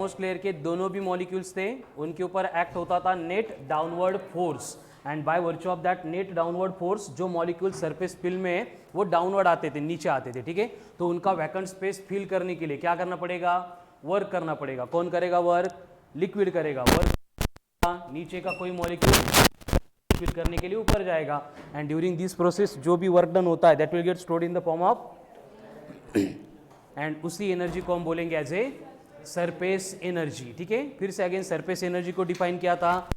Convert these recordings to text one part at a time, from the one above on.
Most layer के दोनों भी मॉलिक्यूल्स थे, उनके ऊपर एक्ट होता था net downward force, and bye virtue of that net downward force जो मॉलिक्यूल सरफेस फिल में है वो डाउनवर्ड आते थे, नीचे आते थे, ठीक है। तो उनका वैकेंट स्पेस फिल करने के लिए क्या करना पड़ेगा, वर्क करना पड़ेगा। कौन करेगा वर्क, लिक्विड करेगा वर्क। नीचे का कोई मॉलिक्यूल फिल करने के लिए ऊपर जाएगा, एंड ड्यूरिंग दिस प्रोसेस जो भी वर्क डन होता है that will get stored in the form of and उसी एनर्जी को हम बोलेंगे एज ए सरफेस एनर्जी, ठीक है। फिर से अगेन सरफेस एनर्जी को डिफाइन किया था,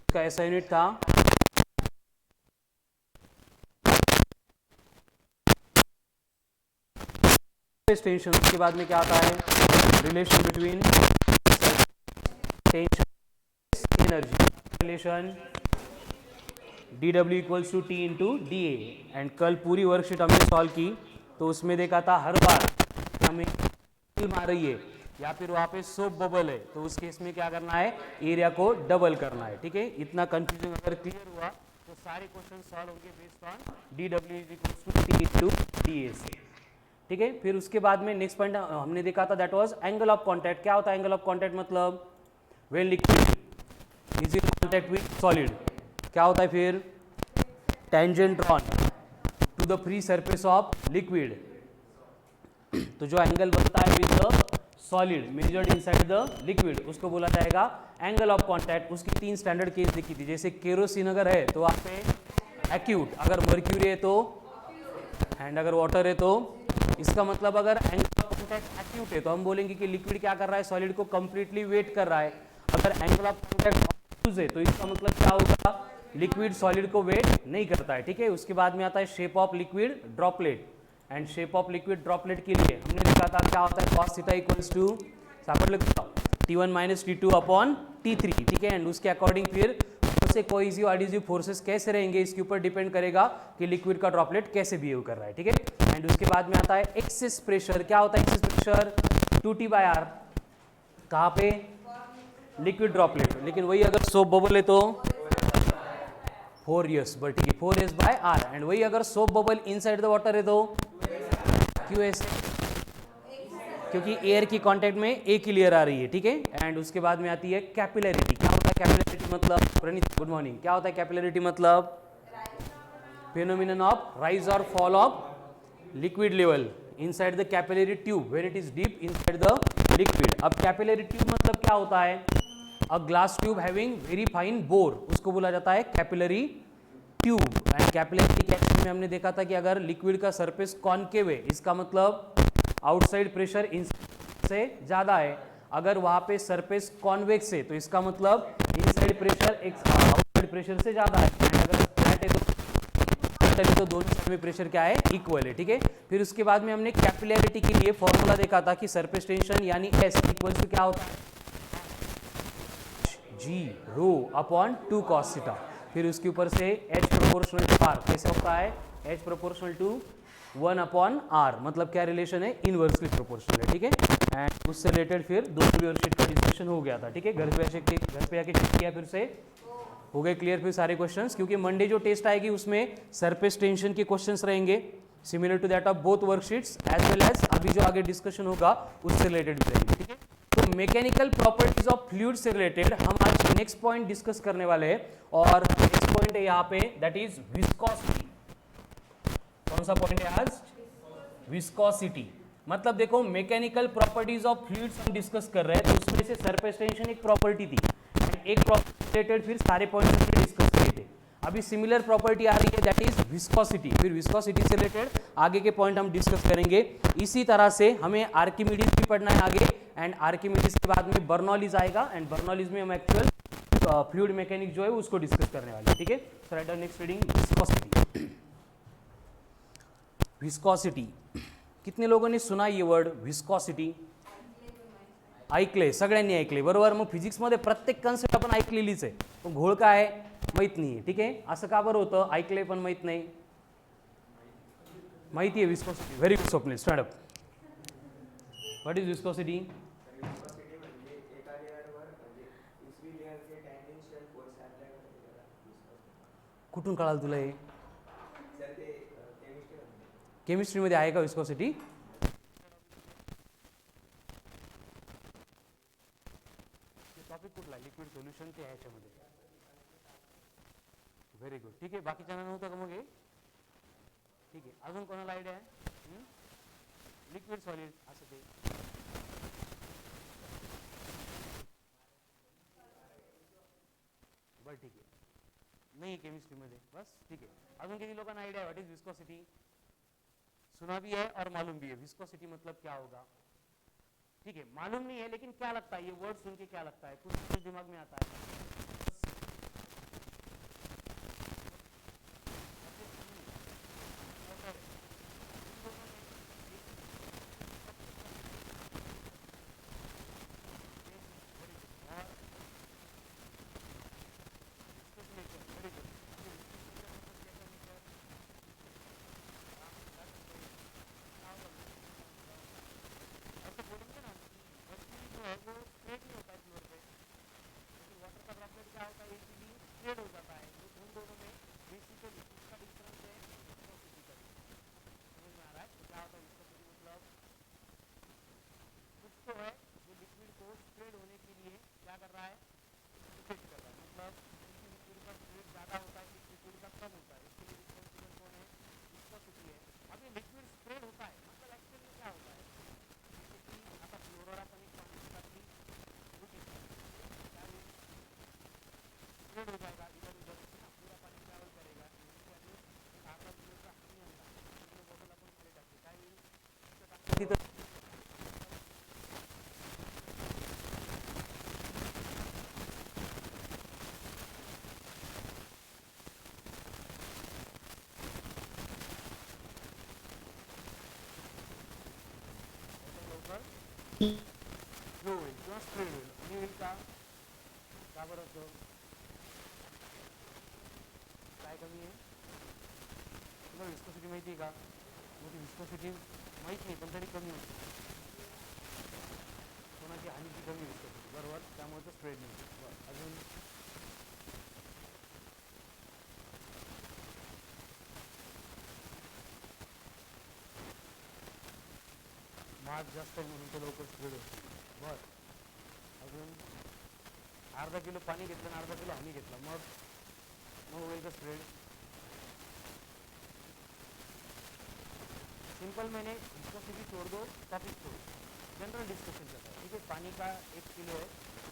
का ऐसा यूनिट था टेंशन। उसके बाद में क्या आता है, relation between tension energy, relation dW equals to T into D A. एंड कल पूरी वर्कशीट हमने सॉल्व की तो उसमें देखा था हर बार हमें मार रही है या फिर वहाँ पे सोप बबल है तो उस केस में क्या करना है, एरिया को डबल करना है, ठीक है। इतना कंफ्यूजन अगर क्लियर हुआ तो सारे क्वेश्चन सॉल्व होंगे based on dW equals to T into D A से, ठीक है। फिर उसके बाद में नेक्स्ट पॉइंट हमने देखा था that was angle of contact. क्या होता है एंगल ऑफ कॉन्टैक्ट, मतलब when liquid is in contact with solid क्या होता है, फिर tangent drawn to the free surface of liquid. तो जो एंगल बनता है with the solid measured inside the liquid उसको बोला जाएगा एंगल ऑफ कॉन्टैक्ट। उसकी 3 स्टैंडर्ड केस देखी थी, जैसे केरोसिन अगर है तो वहाँ पे एक्यूट, अगर मर्क्यूरी है तो, एंड अगर वाटर है तो। इसका मतलब अगर एंगल ऑफ कॉन्टैक्ट एक्यूट है तो हम बोलेंगे कि लिक्विड क्या कर रहा है, सॉलिड को कंप्लीटली वेट कर रहा है। अगर एंगल ऑफ कॉन्टैक्ट ऑब्ट्यूज है तो इसका मतलब क्या होगा, लिक्विड सॉलिड को वेट नहीं करता है, ठीक है। उसके बाद में आता है shape of liquid droplet, and shape of liquid droplet के लिए हमने देखा था क्या होता है, cos theta equals to T1 minus T2 upon T3, ठीक है। एंड उसके अकॉर्डिंग फिर से कोहेसिव एडिसिव फोर्सेस कैसे रहेंगे इसके ऊपर डिपेंड करेगा कि लिक्विड का ड्रॉपलेट कैसे बिहेव कर रहा है, ठीक है। एंड उसके बाद में आता है एक्सेस प्रेशर। क्या होता है एक्सेस प्रेशर, 2T/R। कहाँ पे, लिक्विड ड्रॉपलेट, लेकिन वही अगर सोप बबल है तो 4S, बट ठीक है 4S/R। एंड वही अगर soap bubble inside the water है तो QS, क्योंकि एयर की कांटेक्ट में एक ही लेयर आ रही है, ठीक है। एंड उसके बाद में आती है कैपिलरिटी। क्या होता है कैपिलरिटी मतलब, प्रणीत गुड मॉर्निंग, क्या होता है कैपिलरिटी मतलब, फेनोमेनन ऑफ राइज और fall of liquid level inside the capillary tube when it is deep inside the liquid. अब कैपिलरी ट्यूब मतलब क्या होता है, a glass tube having very fine bore, उसको बोला जाता है capillary tube. And capillarity case में हमने देखा था कि अगर लिक्विड का सरफेस कॉनकेव है इसका मतलब आउटसाइड प्रेशर इनसाइड से ज्यादा है, अगर वहां पे सरफेस कॉन्वेक्स है तो इसका मतलब इनसाइड प्रेशर आउटसाइड प्रेशर से ज्यादा है। एंड अगर फ्लैट है तो दोनों साइड में प्रेशर क्या है, इक्वल है, ठीक है। फिर उसके बाद में हमने कैपिलरिटी के लिए फॉर्मूला देखा था कि सरफेस टेंशन यानी S इक्वल्स टू क्या होता है, G rho upon 2 cos theta. फिर उसके ऊपर से H प्रोपोर्शनल टू R कैसे होता है, H proportional to 1 upon R, मतलब क्या रिलेशन है, इनवर्सली प्रोपोर्शनल है, ठीक है। एंड उससे रिलेटेड फिर दूसरी वर्कशीट का डिस्कशन हो गया था, ठीक है। घर पे आके चेक किया, फिर से हो गए क्लियर फिर सारे क्वेश्चंस, क्योंकि मंडे जो टेस्ट आएगी उसमें सरफेस टेंशन के क्वेश्चंस रहेंगे similar to that of both worksheets as well as अभी जो आगे डिस्कशन होगा उससे रिलेटेड भी रहेंगे, ठीक है। तो मैकेनिकल प्रॉपर्टीज ऑफ फ्लूइड से रिलेटेड हम आज नेक्स्ट पॉइंट डिस्कस करने वाले हैं, और नेक्स्ट पॉइंट है यहाँ पे दैट इज विस्कोसिटी। कौन सा पॉइंट है आज, विस्कोसिटी। मतलब देखो मैकेनिकल प्रॉपर्टीज ऑफ फ्लूइड्स हम डिस्कस कर रहे हैं तो उसमें से सरफेस टेंशन एक प्रॉपर्टी थी, एक प्रॉपर्टी रिलेटेड फिर सारे पॉइंट्स पे डिस्कस किए थे। अभी सिमिलर प्रॉपर्टी आ रही है दैट इज विस्कोसिटी, फिर विस्कोसिटी से रिलेटेड आगे के पॉइंट हम डिस्कस करेंगे। इसी तरह से हमें आर्किमिडीज भी पढ़ना है आगे, एंड आर्किमिडीज के बाद में बर्नौलीज आएगा, एंड बर्नौलीज में हम एक्चुअल फ्लूइड मैकेनिक जो है उसको डिस्कस करने वाले हैं, ठीक है। So write next reading viscosity. Viscosity, कितने लोगों ने सुना ये वर्ड विस्कोसिटी, ऐकले, सगळ्यांनी ऐकले बरोबर. मग फिजिक्समध्ये प्रत्येक कन्सेप्ट आपण ऐकलेलीच आहे, पण घोळ काय आहे माहीत नाही. ठीक आहे, असं का बरं होतं? ऐकले पण माहीत नाही. माहिती आहे viscosity. Very good Swapnil, stand up. What is viscosity? कुठून कळाल तुला हे? केमिस्ट्रीमध्ये आहे का विस्कोसिटी? टॉपिक कुठला? लिक्विड सोल्युशन ते ह्याच्यामध्ये. Very good. ठीक आहे, बाकीच्यांना नव्हतं का मग हे? ठीक आहे, अजून कोणाला आयडिया आहे? लिक्विड सॉलिड असं ते. बरं ठीक आहे, नहीं केमिस्ट्रीमध्ये बस. ठीक है, अजून किती लोकांना आइडिया है व्हाट इज विस्कोसिटी? सुना भी है और मालूम भी है. विस्कोसिटी मतलब क्या होगा? ठीक है, मालूम नहीं है लेकिन क्या लगता है, ये वर्ड सुन के क्या लगता है, कुछ दिमाग में आता है? फ्लो होईल किंवा स्प्रेड होईल. आणि होईल का बरं होतं? काय कमी आहे? तुला विस्कोसिटी माहिती आहे का? मोठी विस्कोसिटी माहीत नाही पण तरी कमी होते. कोणाची हानीची कमी विस्कोसिटी बरोबर, त्यामुळे तो स्प्रेड नाही. बरं, अजून मास जास्त आहे म्हणून तो लवकर स्प्रेड होतो. बरं, अजून अर्धा किलो पाणी घेतलं आणि अर्धा किलो हनी घेतला, मग होईल का स्प्रेड? सिंपल मैंने विस्कोसिटी छोड़ दो, टॉपिक छोड़, जनरल डिस्कशन चलता है. ठीक है, पानी का 1 किलो है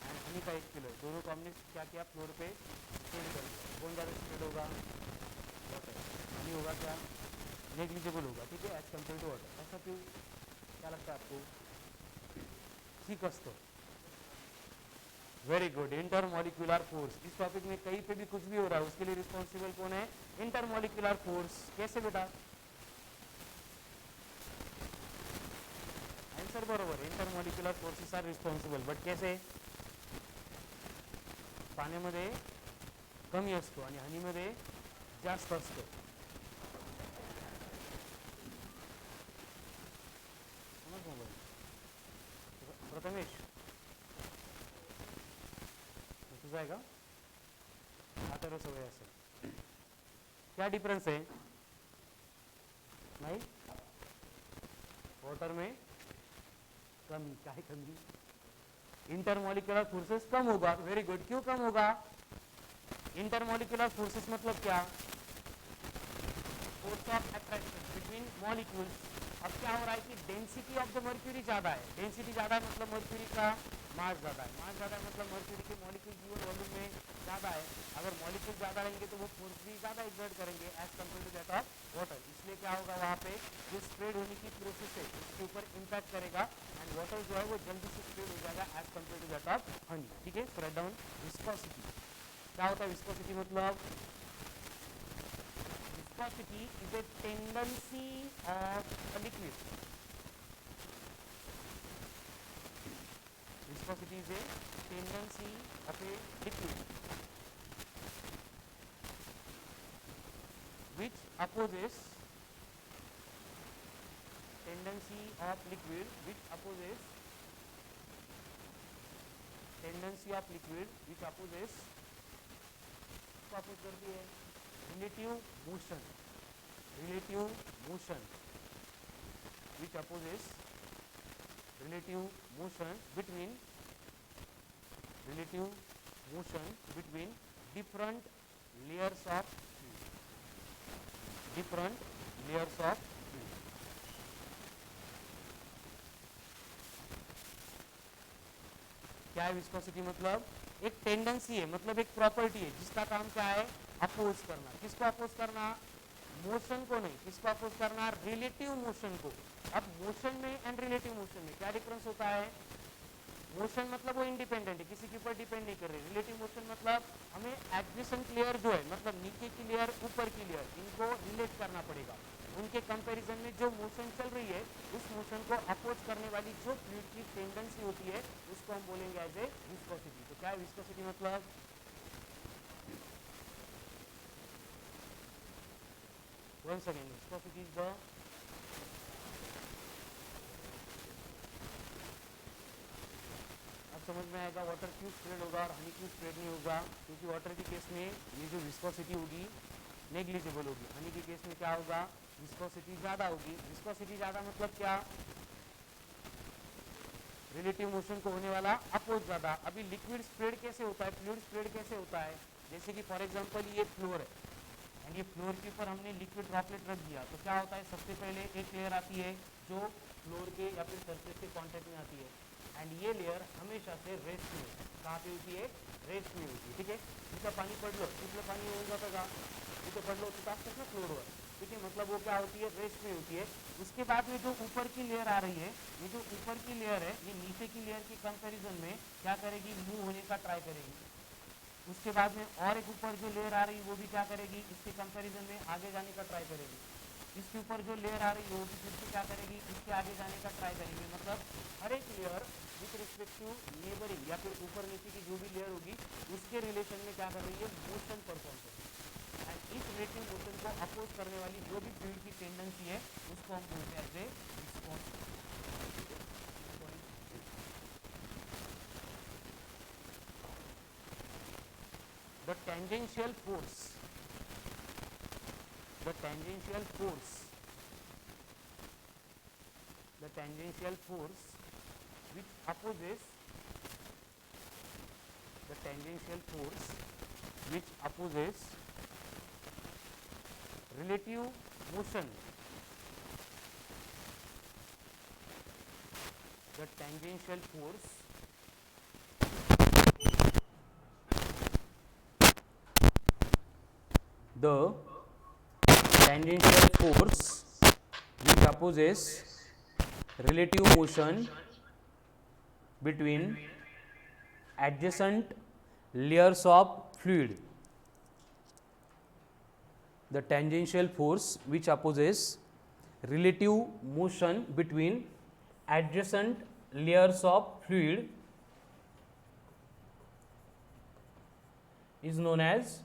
एंड हनी का 1 किलो है, दोनों को हमने क्या किया, फ्लोर पे स्प्रेड कर दिया. कौन ज़्यादा स्प्रेड होगा? वाटर. हनी होगा क्या? नेग्लिजिबल होगा. ठीक है, एज कम्पेयर टू वाटर. ऐसा क्यों? क्या लगता है आपको? ठीक असतो. Very good. Intermolecular force. इस टॉपिक में कहीं पे भी कुछ भी हो रहा है उसके लिए रिस्पॉन्सिबल कौन है? Intermolecular force. कैसे बेटा? आंसर बरोबर. Intermolecular forces are responsible. But कैसे? पाण्यामध्ये कमी असतो आणि हनीमध्ये जास्त असतो. प्रथमेश तुझा आहे का? आता सवय असेल. क्या डिफरेंस है? नहीं, वाटर में कमी. क्या है कमी? इंटरमॉलिक्यूलर फोर्सेस कम होगा. Very good. क्यों कम होगा? इंटरमॉलिक्यूलर फोर्सेस मतलब क्या? Force of attraction between molecules. अब क्या हो रहा है कि डेंसिटी ऑफ द मर्क्यूरी ज़्यादा है. डेंसिटी ज़्यादा है मतलब मर्क्यूरी का मास ज़्यादा है. मास ज़्यादा है मतलब मर्क्यूरी के मॉलिक्यूल जीवन वॉल्यूम में ज़्यादा है. अगर मॉलिक्यूल ज़्यादा रहेंगे तो वो फोर्स भी ज़्यादा एक्सर्ट करेंगे as compare to that of water. इसलिए क्या होगा, वहाँ पे जो स्प्रेड होने की प्रोसेस है उसके ऊपर इम्पैक्ट करेगा एंड वाटर जो है वो जल्दी से स्प्रेड हो जाएगा as compare to that of honey. ठीक है, राइट डाउन. विस्कोसिटी क्या होता है? विस्कोसिटी मतलब viscosity is a tendency of a liquid. viscosity is a tendency of a liquid which opposes tendency of liquid which opposes oppose करती है relative motion which opposes relative motion between different layers of fluid. क्या है viscosity? मतलब एक tendency है, मतलब एक property है जिसका काम क्या है? अपोज करना। किसको अपोज करना? मोशन को नहीं। किसको अपोज करना? रिलेटिव मोशन को। अब मोशन में एंड रिलेटिव मोशन में क्या डिफरेंस होता है? मोशन मतलब वो इंडिपेंडेंट है, किसी के ऊपर डिपेंड नहीं कर रही। रिलेटिव मोशन मतलब हमें एडजेसेंट लेयर जो है, मतलब नीचे की लेयर ऊपर की लेयर, इनको रिलेट करना पड़ेगा। उनके कंपैरिजन में जो मोशन चल रही है उस मोशन को अपोज करने वाली जो फ्लूइड की टेंडेंसी होती है उसको हम बोलेंगे एज ए विस्कोसिटी। तो क्या है विस्कोसिटी? मतलब one second, viscosity is the समझ में आएगा वाटर क्यों स्प्रेड होगा और हनी क्यों स्प्रेड नहीं होगा? क्योंकि वाटर के केस में ये जो विस्कोसिटी होगी नेग्लिजिबल होगी, हनी के केस में क्या होगा? विस्कोसिटी ज़्यादा होगी। विस्कोसिटी ज़्यादा मतलब क्या? रिलेटिव मोशन को होने वाला अपोज ज़्यादा। अभी लिक्विड स्प्रेड कैसे होता है, फ्लूइड स्प्रेड कैसे होता है? जैसे कि फॉर एग्जांपल ये फ्लोर है एंड ये फ्लोर के ऊपर हमने लिक्विड ड्रॉपलेट रख दिया, तो क्या होता है? सबसे पहले एक लेयर आती है जो फ्लोर के या फिर सरफेस के कॉन्टेक्ट में आती है एंड ये लेयर हमेशा से रेस्ट में होती है। कहाँ पे होती है? रेस्ट में होती है। ठीक है, इसका पानी पढ़ लो, इसमें पानी हो जाता था, तो पढ़ लो तो ना फ्लोर हुआ। ठीक है, मतलब वो क्या होती है? रेस्ट में होती है। उसके बाद में जो ऊपर की लेयर आ रही है, ये जो ऊपर की लेयर है ये नीचे की लेयर की कंपैरिजन में क्या करेगी? मूव होने का ट्राई करेगी। उसके बाद में और एक ऊपर जो लेयर आ रही है वो भी क्या करेगी? इसके कंपैरिजन में आगे जाने का ट्राई करेगी। इसके ऊपर जो लेयर आ रही है वो भी फिर से क्या करेगी? इसके आगे जाने का ट्राई करेगी। मतलब हर एक layer with respect to neighbouring या फिर ऊपर नीचे की जो भी लेयर होगी उसके रिलेशन में क्या कर रही है? मोशन परफॉर्म कर रही है। एंड इस रिलेटिव मोशन को अपोज करने वाली जो भी फ्लूइड की टेंडेंसी है उसको हम बोलते हैं as a viscosity. The tangential force which opposes relative motion, the tangential force which opposes relative motion between adjacent layers of fluid. The tangential force which opposes relative motion between adjacent layers of fluid is known as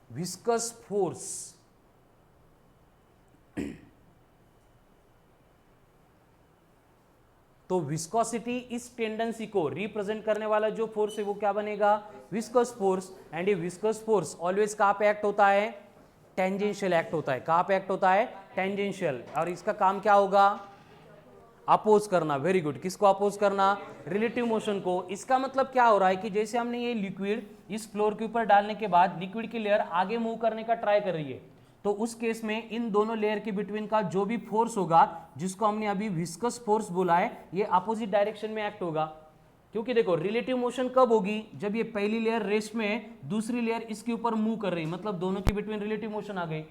viscous force. तो viscosity इस tendency को represent करने वाला जो force है वो क्या बनेगा? Viscous force. एंड ये विस्कस फोर्स ऑलवेज कहाँ पे एक्ट होता है? टेंजेंशियल एक्ट होता है। कहाँ पे एक्ट होता है? टेंजेंशियल। और इसका काम क्या होगा? अपोज करना। Very good. किसको अपोज करना? रिलेटिव मोशन को। इसका मतलब क्या हो रहा है कि जैसे हमने ये लिक्विड इस फ्लोर के ऊपर डालने के बाद लिक्विड की लेयर आगे मूव करने का ट्राई कर रही है, तो उस केस में इन दोनों लेयर के बिटवीन का जो भी फोर्स होगा जिसको हमने अभी विस्कस फोर्स बोला है ये अपोजिट डायरेक्शन में एक्ट होगा। क्योंकि देखो रिलेटिव मोशन कब होगी? जब ये पहली लेयर रेस्ट में है, दूसरी लेयर इसके ऊपर मूव कर रही है, मतलब दोनों के बिटवीन रिलेटिव मोशन आ गई।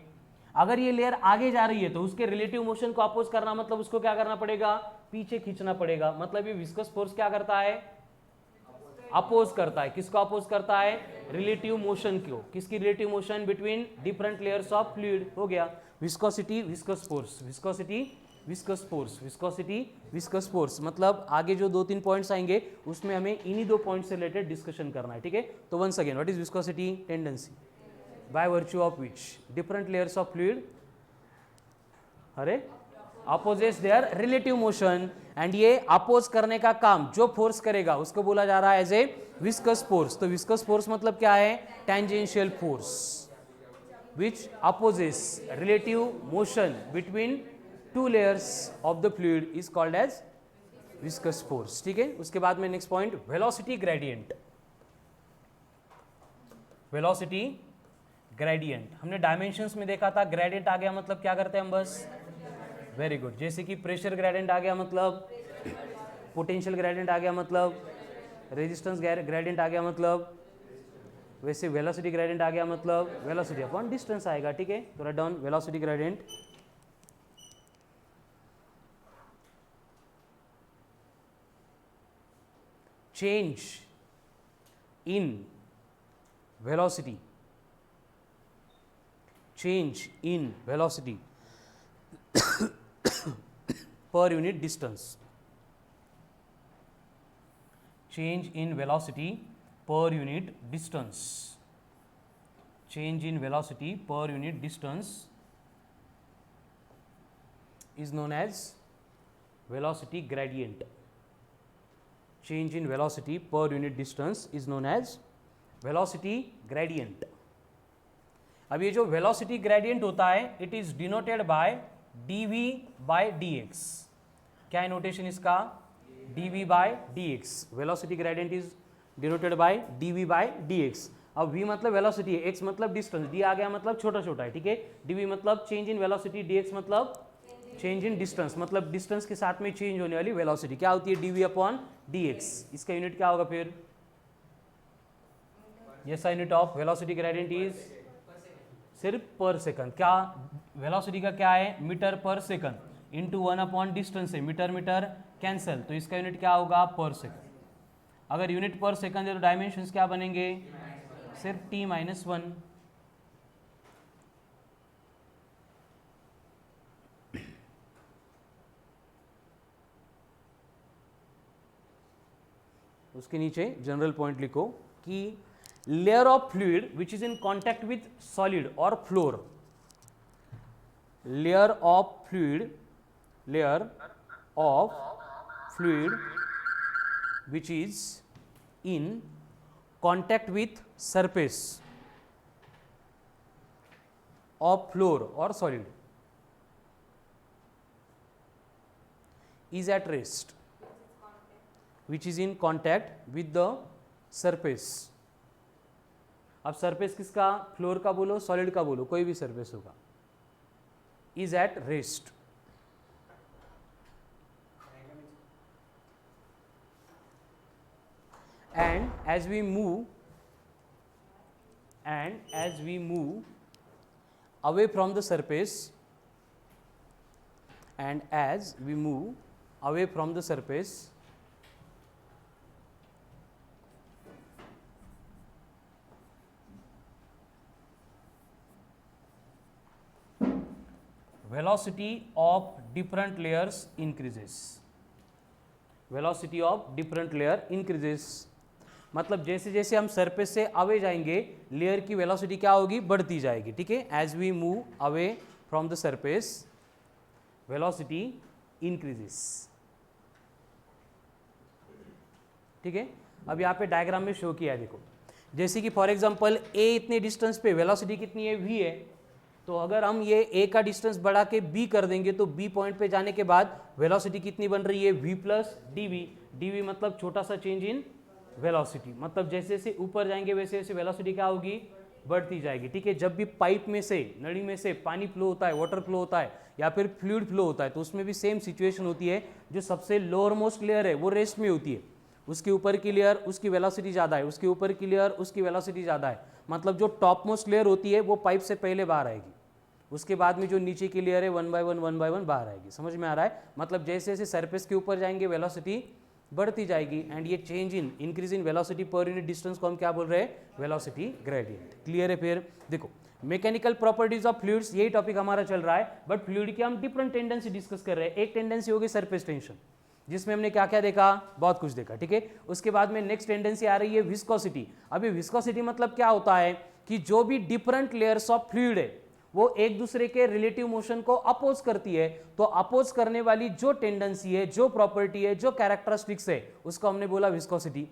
अगर ये लेयर आगे जा रही है तो उसके रिलेटिव मोशन को अपोज करना मतलब उसको क्या करना पड़ेगा? पीछे खींचना पड़ेगा। मतलब ये विस्कस फोर्स क्या करता है? अपोज करता है। किसको अपोज करता है? रिलेटिव मोशन को। किसकी relative motion? Between different layers of fluid. हो गया viscosity, viscous force. Viscosity, viscous force, viscosity viscous force, मतलब आगे जो 2-3 पॉइंट्स आएंगे उसमें हमें इन्हीं 2 पॉइंट्स से रिलेटेड डिस्कशन करना है, ठीक है। तो once again, what is viscosity? Tendency by virtue of which different layers of fluid opposes their relative motion, and ये अपोज करने का काम जो फोर्स करेगा उसको बोला जा रहा है एज ए विस्कस फोर्स। तो विस्कस फोर्स मतलब क्या है? Tangential force which opposes relative motion between two layers of the fluid is called as viscous force, ठीक है। उसके बाद में next point velocity gradient. Velocity gradient हमने डायमेंशंस में देखा था, ग्रेडियंट आ गया मतलब क्या करते हैं हम बस, वेरी गुड, जैसे कि प्रेशर ग्रेडियंट आ गया मतलब, पोटेंशियल ग्रेडियंट आ गया मतलब, रेजिस्टेंस ग्रेडियंट आ गया मतलब, वैसे वेलोसिटी ग्रेडियंट आ गया मतलब वेलोसिटी अपॉन डिस्टेंस आएगा, ठीक है। तो write down velocity gradient. Change in velocity, change in velocity per unit distance, change in velocity per unit distance, change in velocity per unit distance is known as velocity gradient, change in velocity per unit distance is known as velocity gradient। अब ये जो velocity gradient होता है it is denoted by dv by dx, क्या है notation इसका? dv by dx, velocity gradient is denoted by dv by dx। अब v मतलब वेलोसिटी है, x मतलब डिस्टेंस, d आ गया मतलब छोटा छोटा है, ठीक है। dv मतलब चेंज इन वेलोसिटी, dx मतलब चेंज इन डिस्टेंस, मतलब डिस्टेंस के साथ में चेंज होने वाली वेलोसिटी क्या होती है? dv upon dx। इसका यूनिट क्या होगा फिर? Yes, unit of velocity gradient is सिर्फ पर सेकंड। क्या वेलोसिटी का क्या है? Metre per second into 1 upon distance है, मीटर मीटर कैंसिल, तो इसका यूनिट क्या होगा? पर सेकंड। अगर यूनिट पर सेकंड है तो डायमेंशंस क्या बनेंगे? सिर्फ t-1। उसके नीचे जनरल पॉइंट लिखो कि layer of fluid which is in contact with solid और floor, layer of fluid, layer of fluid which is in contact with surface of floor or solid is at rest, which is in contact with the surface। अब surface किसका? Floor का बोलो, solid का बोलो, कोई भी surface होगा, is at rest। and as we move away from the surface, and as we move away from the surface, velocity of different layers increases, velocity of different layer increases। मतलब जैसे जैसे हम surface से away जाएंगे layer की velocity क्या होगी? बढ़ती जाएगी, ठीक है। As we move away from the surface velocity increases, ठीक है। अब यहाँ पे डायग्राम में शो किया है, देखो, जैसे कि फॉर एग्जांपल ए इतने डिस्टेंस पे वेलोसिटी कितनी है? v है। तो अगर हम ये a का डिस्टेंस बढ़ा के b कर देंगे तो b पॉइंट पे जाने के बाद वेलोसिटी कितनी बन रही है? v प्लस dv, dv मतलब छोटा सा चेंज इन वेलोसिटी, मतलब जैसे जैसे ऊपर जाएंगे वैसे वैसे वेलोसिटी क्या होगी? बढ़ती जाएगी, ठीक है। जब भी पाइप में से, नली में से पानी फ्लो होता है, वाटर फ्लो होता है या फिर फ्लूइड फ्लो होता है, तो उसमें भी सेम सिचुएशन होती है। जो सबसे लोअर मोस्ट लेयर है वो रेस्ट में होती है, उसके ऊपर की लेयर उसकी वेलोसिटी ज़्यादा है, उसके ऊपर की लेयर उसकी वेलोसिटी ज़्यादा है। मतलब जो टॉप मोस्ट लेयर होती है वो पाइप से पहले बाहर आएगी, उसके बाद में जो नीचे की लेयर है 1 बाय 1 बाहर आएगी। समझ में आ रहा है? मतलब जैसे जैसे सरफेस के ऊपर जाएंगे वेलोसिटी बढ़ती जाएगी, एंड ये change in increase in velocity per unit distance को हम क्या बोल रहे हैं? Velocity gradient. क्लियर है? फिर देखो, मैकेनिकल प्रॉपर्टीज ऑफ फ्लूइड्स, यही टॉपिक हमारा चल रहा है, बट फ्लूइड की हम डिफरेंट टेंडेंसी डिस्कस कर रहे हैं। एक टेंडेंसी होगी सरफेस टेंशन, जिसमें हमने क्या क्या देखा, बहुत कुछ देखा, ठीक है। उसके बाद में नेक्स्ट टेंडेंसी आ रही है विस्कोसिटी। अभी विस्कोसिटी मतलब क्या होता है कि जो भी डिफरेंट लेयर्स ऑफ फ्लूइड है वो एक दूसरे के रिलेटिव मोशन को अपोज करती है, तो अपोज करने वाली जो टेंडेंसी है, जो प्रॉपर्टी है, जो कैरेक्टरिस्टिक्स है, उसको हमने बोला विस्कोसिटी।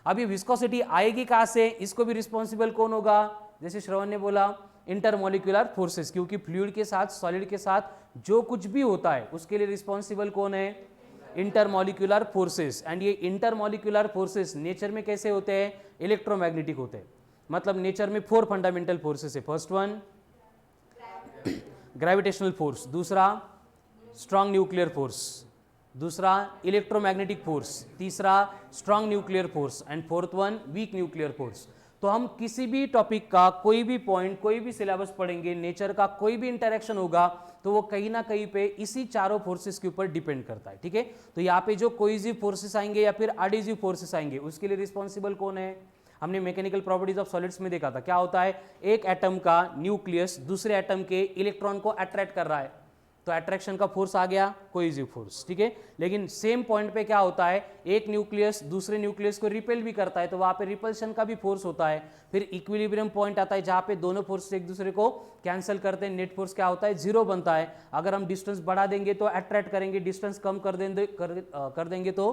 अभी विस्कोसिटी आएगी कहां से, इसको भी रिस्पॉन्सिबल कौन होगा, जैसे श्रवण ने बोला इंटरमोलिकुलर फोर्सेस, क्योंकि फ्लूइड के साथ, सॉलिड के साथ जो कुछ भी होता है उसके लिए रिस्पॉन्सिबल कौन है, इंटरमोलिकुलर फोर्सेस। एंड ये इंटरमोलिकुलर फोर्सेस नेचर में कैसे होते हैं, इलेक्ट्रोमैग्नेटिक होते हैं। मतलब नेचर में 4 फंडामेंटल फोर्सेस है। फर्स्ट वन ग्रेविटेशनल फोर्स, दूसरा स्ट्रॉन्ग न्यूक्लियर फोर्स, दूसरा इलेक्ट्रोमैग्नेटिक फोर्स, तीसरा strong nuclear force, and fourth one weak nuclear force. तो हम किसी भी टॉपिक का कोई भी पॉइंट, कोई भी सिलेबस पढ़ेंगे, नेचर का कोई भी इंटरेक्शन होगा, तो वो कहीं ना कहीं पे इसी चारों फोर्सेस के ऊपर डिपेंड करता है, ठीक है। तो यहाँ पे जो कोइजिव फोर्सेस आएंगे या फिर एडिजिव फोर्सेस आएंगे, उसके लिए रिस्पॉन्सिबल कौन है, हमने मैकेनिकल प्रॉपर्टीज ऑफ सॉलिड्स में देखा था, क्या होता है, एक एटम का न्यूक्लियस दूसरे एटम के इलेक्ट्रॉन को अट्रैक्ट कर रहा है, तो अट्रैक्शन का फोर्स आ गया कोइजिव फोर्स, ठीक है। लेकिन सेम पॉइंट पे क्या होता है, एक न्यूक्लियस दूसरे न्यूक्लियस को रिपेल भी करता है, तो वहां पे रिपल्शन का भी फोर्स होता है। फिर इक्विलिब्रियम पॉइंट आता है जहां पे दोनों फोर्स एक दूसरे को कैंसिल करते हैं, नेट फोर्स क्या होता है, 0 बनता है। अगर हम डिस्टेंस बढ़ा देंगे तो अट्रैक्ट करेंगे, डिस्टेंस कम कर देंगे तो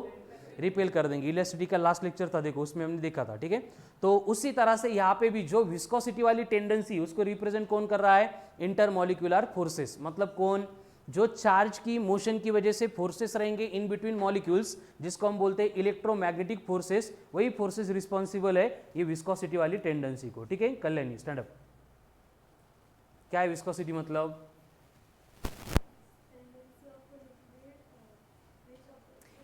रिपेल कर देंगे। इलेक्ट्रिसिटी का लास्ट लेक्चर था, देखो उसमें हमने देखा था, ठीक है। तो उसी तरह से यहाँ पे भी जो विस्कोसिटी वाली टेंडेंसी, उसको रिप्रेजेंट कौन कर रहा है, इंटरमोलिकुलर फोर्सेस। मतलब कौन, जो चार्ज की मोशन की वजह से फोर्सेस रहेंगे इन बिटवीन मॉलिक्यूल्स, जिसको हम बोलते हैं इलेक्ट्रोमैग्नेटिक फोर्सेस, वही फोर्सेस रिस्पॉन्सिबल है ये विस्कोसिटी वाली टेंडेंसी को, ठीक है। Kalyani stand up. क्या है विस्कोसिटी मतलब,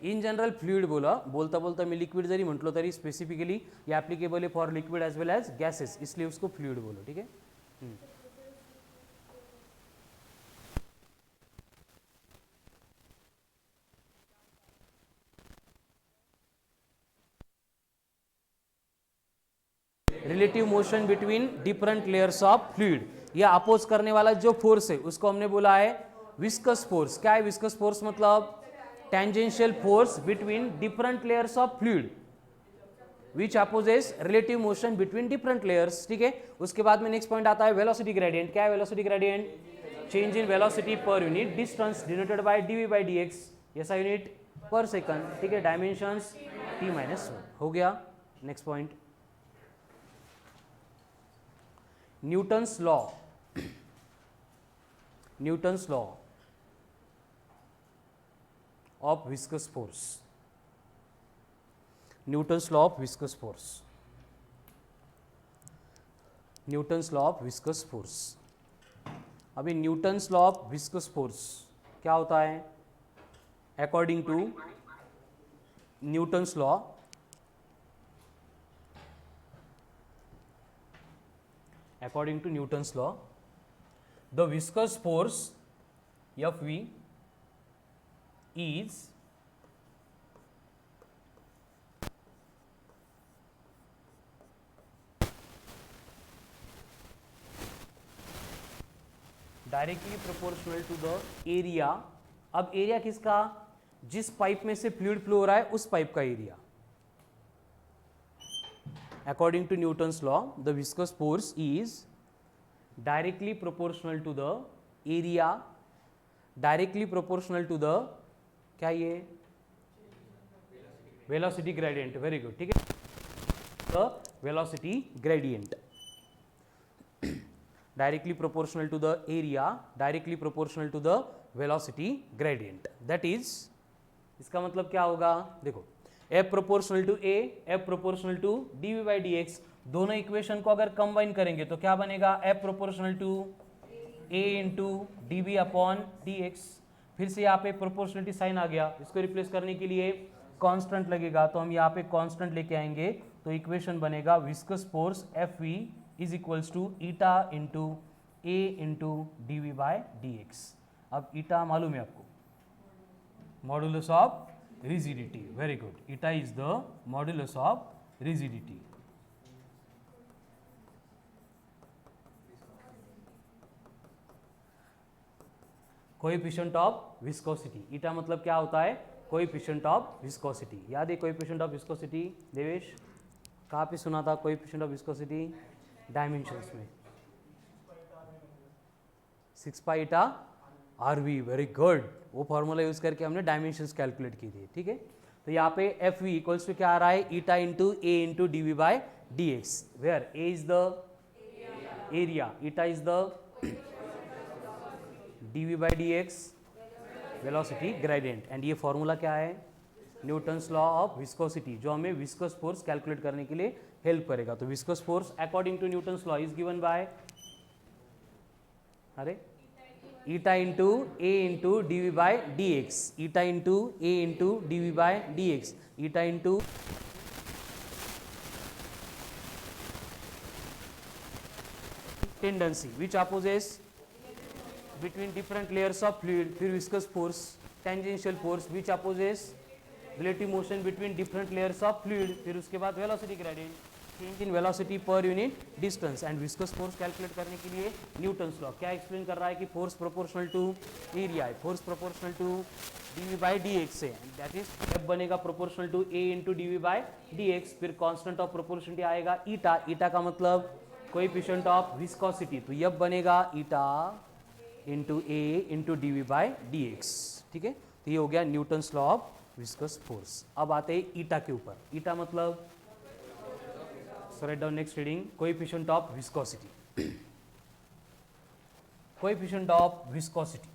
इन जनरल फ्लुइड बोलता बोलता मी लिक्विड जरी म्हटलो तरी स्पेसिफिकली ये ॲप्लिकेबल आहे for liquid as well as gases, इसलिए उसको फ्लुइड बोलो, ठीक है। Relative motion between different layers of fluid, ये अपोज करने वाला जो फोर्स है उसको हमने बोला है विस्कस फोर्स। क्या है विस्कस फोर्स मतलब, tangential force between different layers of fluid which opposes relative motion between different layers, ठीक है। उसके बाद में नेक्स्ट पॉइंट आता है वेलोसिटी ग्रेडियंट। क्या है velocity gradient, change in velocity per unit distance denoted by dv by dx, ऐसा यूनिट पर सेकंड, ठीक है। डायमेंशंस t-1 हो गया। Next point Newton's law, Newton's law of viscous force, Newton's law of viscous force, Newton's law of viscous force. अभी Newton's law of viscous force क्या होता है, according to Newton's law, according to Newton's law, the viscous force Fv is directly proportional to the area. अब area किसका, जिस pipe में से fluid flow हो रहा है उस पाइप का area. According to Newton's law, the viscous force is directly proportional to the area, directly proportional to the क्या ये velocity gradient, very good, ठीक है। The velocity gradient directly proportional to the area, directly proportional to the velocity gradient, that is, इसका मतलब क्या होगा, देखो F proportional to A, F proportional to dv by dx, दोनों इक्वेशन को अगर कंबाइन करेंगे तो क्या बनेगा, F proportional to A into dv upon dx। फिर से यहाँ पे प्रोपोर्शनलिटी साइन आ गया, इसको रिप्लेस करने के लिए कांस्टेंट लगेगा, तो हम यहाँ पे कांस्टेंट लेके आएंगे, तो इक्वेशन बनेगा viscous force Fv is equals to eta into A into dv by dx। अब ईटा मालूम है आपको, modulus of rigidity, very good, eta is the modulus of rigidity। Coefficient of viscosity, eta मतलब क्या होता है, कोएफिशिएंट ऑफ विस्कोसिटी। याद है कोएफिशिएंट ऑफ विस्कोसिटी देवेश, कहाँ पे सुना था कोएफिशिएंट ऑफ विस्कोसिटी, डायमेंशंस में 6 pi eta are we, very good, वो फॉर्मूला यूज करके हमने डायमेंशंस कैलकुलेट की थी, ठीक है। तो यहाँ पे एफ वी इक्वल्स टू क्या आ रहा है, eta into A into D we by D X, where A is the area, eta is the D we by D X velocity gradient, and ये फॉर्मूला क्या है, न्यूटन्स लॉ ऑफ विस्कोसिटी, जो हमें viscous force calculate करने के लिए help करेगा। तो viscous force according to Newton's law is given by, अरे eta into A into D we by D x, eta into A into D we by D x, eta into tendency which opposes between different layers of fluid, फिर viscous force, tangential force which opposes relative motion between different layers of fluid, फिर उसके बाद velocity gradient, change in velocity per unit distance, and viscous force calculate करने के लिए Newton's law क्या explain कर रहा है कि force proportional to area है, force proportional to dv by dx है, that is F बनेगा proportional to a into dv by dx, फिर constant of proportionality आएगा ईटा, ईटा का मतलब coefficient of viscosity, तो F बनेगा eta into A into D we by D x, ठीक है। तो ये हो गया Newton's law of viscous force. अब आते हैं ईटा के ऊपर, ईटा मतलब write down next reading, coefficient of viscosity, coefficient of viscosity,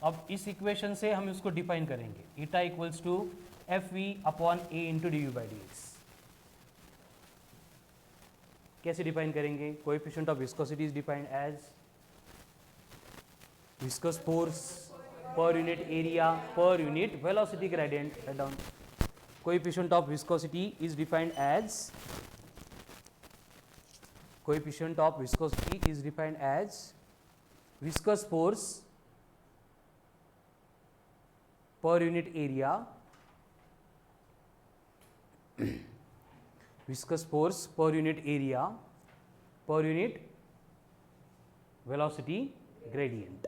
अब इस इक्वेशन से हम इसको डिफाइन करेंगे, eta equals to F v upon A into D we by D x. कैसे डिफाइन करेंगे, coefficient of viscosity is defined as viscous force per unit area per unit velocity gradient, right down, coefficient of viscosity is defined as, coefficient of viscosity is defined as viscous force per unit area, viscous force per unit area per unit velocity gradient,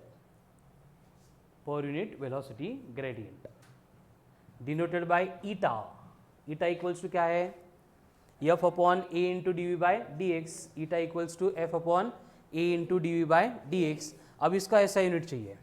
per unit velocity gradient denoted by eta, eta equals to क्या है, f upon a into dv by dx, eta equals to f upon a into dv by dx। अब इसका ऐसा unit चाहिए,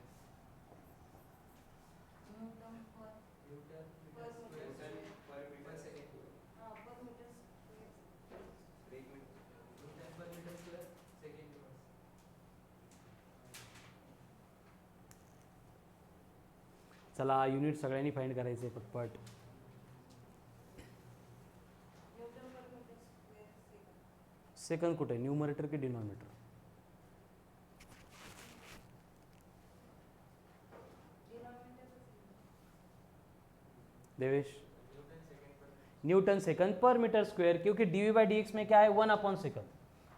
चला unit सगळ्यांनी find करायचे पटपट, सेकंड कुठे, न्यूमरेटर की denominator, Devesh, Newton second per metre square, क्योंकि डीवी बाई डी एक्स में क्या है 1 अपॉन सेकंड,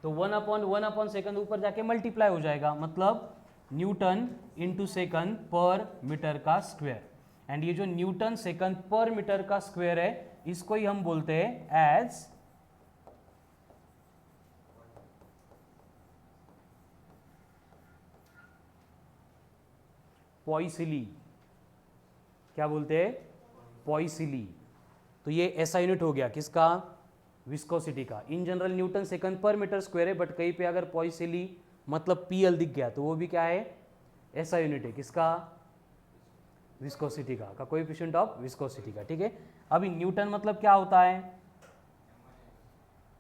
तो 1 अपॉन सेकंड ऊपर जाके मल्टीप्लाई हो जाएगा, मतलब Newton into second per metre का स्क्वायर, एंड ये जो न्यूटन सेकंड पर मीटर का स्क्वायर है इसको ही हम बोलते हैं एज पॉइसिली, क्या बोलते हैं, पॉइसिली। तो ये ऐसा यूनिट हो गया किसका, विस्कोसिटी का। In general Newton second per metre square है, बट कहीं पे अगर पॉइसिली मतलब पीएल दिख गया तो वो भी क्या है, ऐसा यूनिट है किसका, विस्कोसिटी का कोएफिशिएंट ऑफ विस्कोसिटी का, ठीक है। अभी न्यूटन मतलब क्या होता है,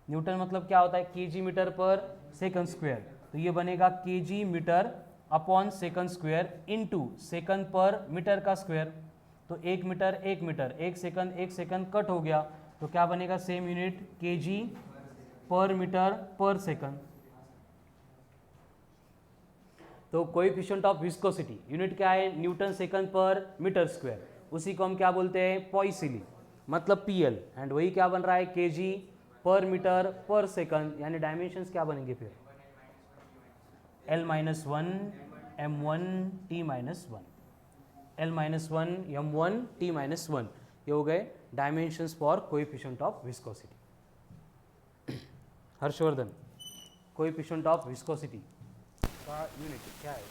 न्यूटन मतलब क्या होता है, KG metre per second square, तो ये बनेगा KG metre upon second square into second per metre का स्क्वायर, तो 1 मीटर 1 मीटर, 1 सेकंड कट हो गया, तो क्या बनेगा सेम यूनिट केजी पर मीटर पर सेकंड। तो कोएफिशिएंट ऑफ विस्कोसिटी यूनिट क्या है, Newton second per metre square, उसी को हम क्या बोलते हैं, पॉइसिली मतलब पीएल, एंड वही क्या बन रहा है केजी पर मीटर पर सेकंड, यानी डायमेंशंस क्या बनेंगे फिर L-1 m1 t-1, L-1 m1 t-1, ये हो गए dimensions for coefficient of viscosity. Harshvardhan, coefficient of viscosity का यूनिट क्या है?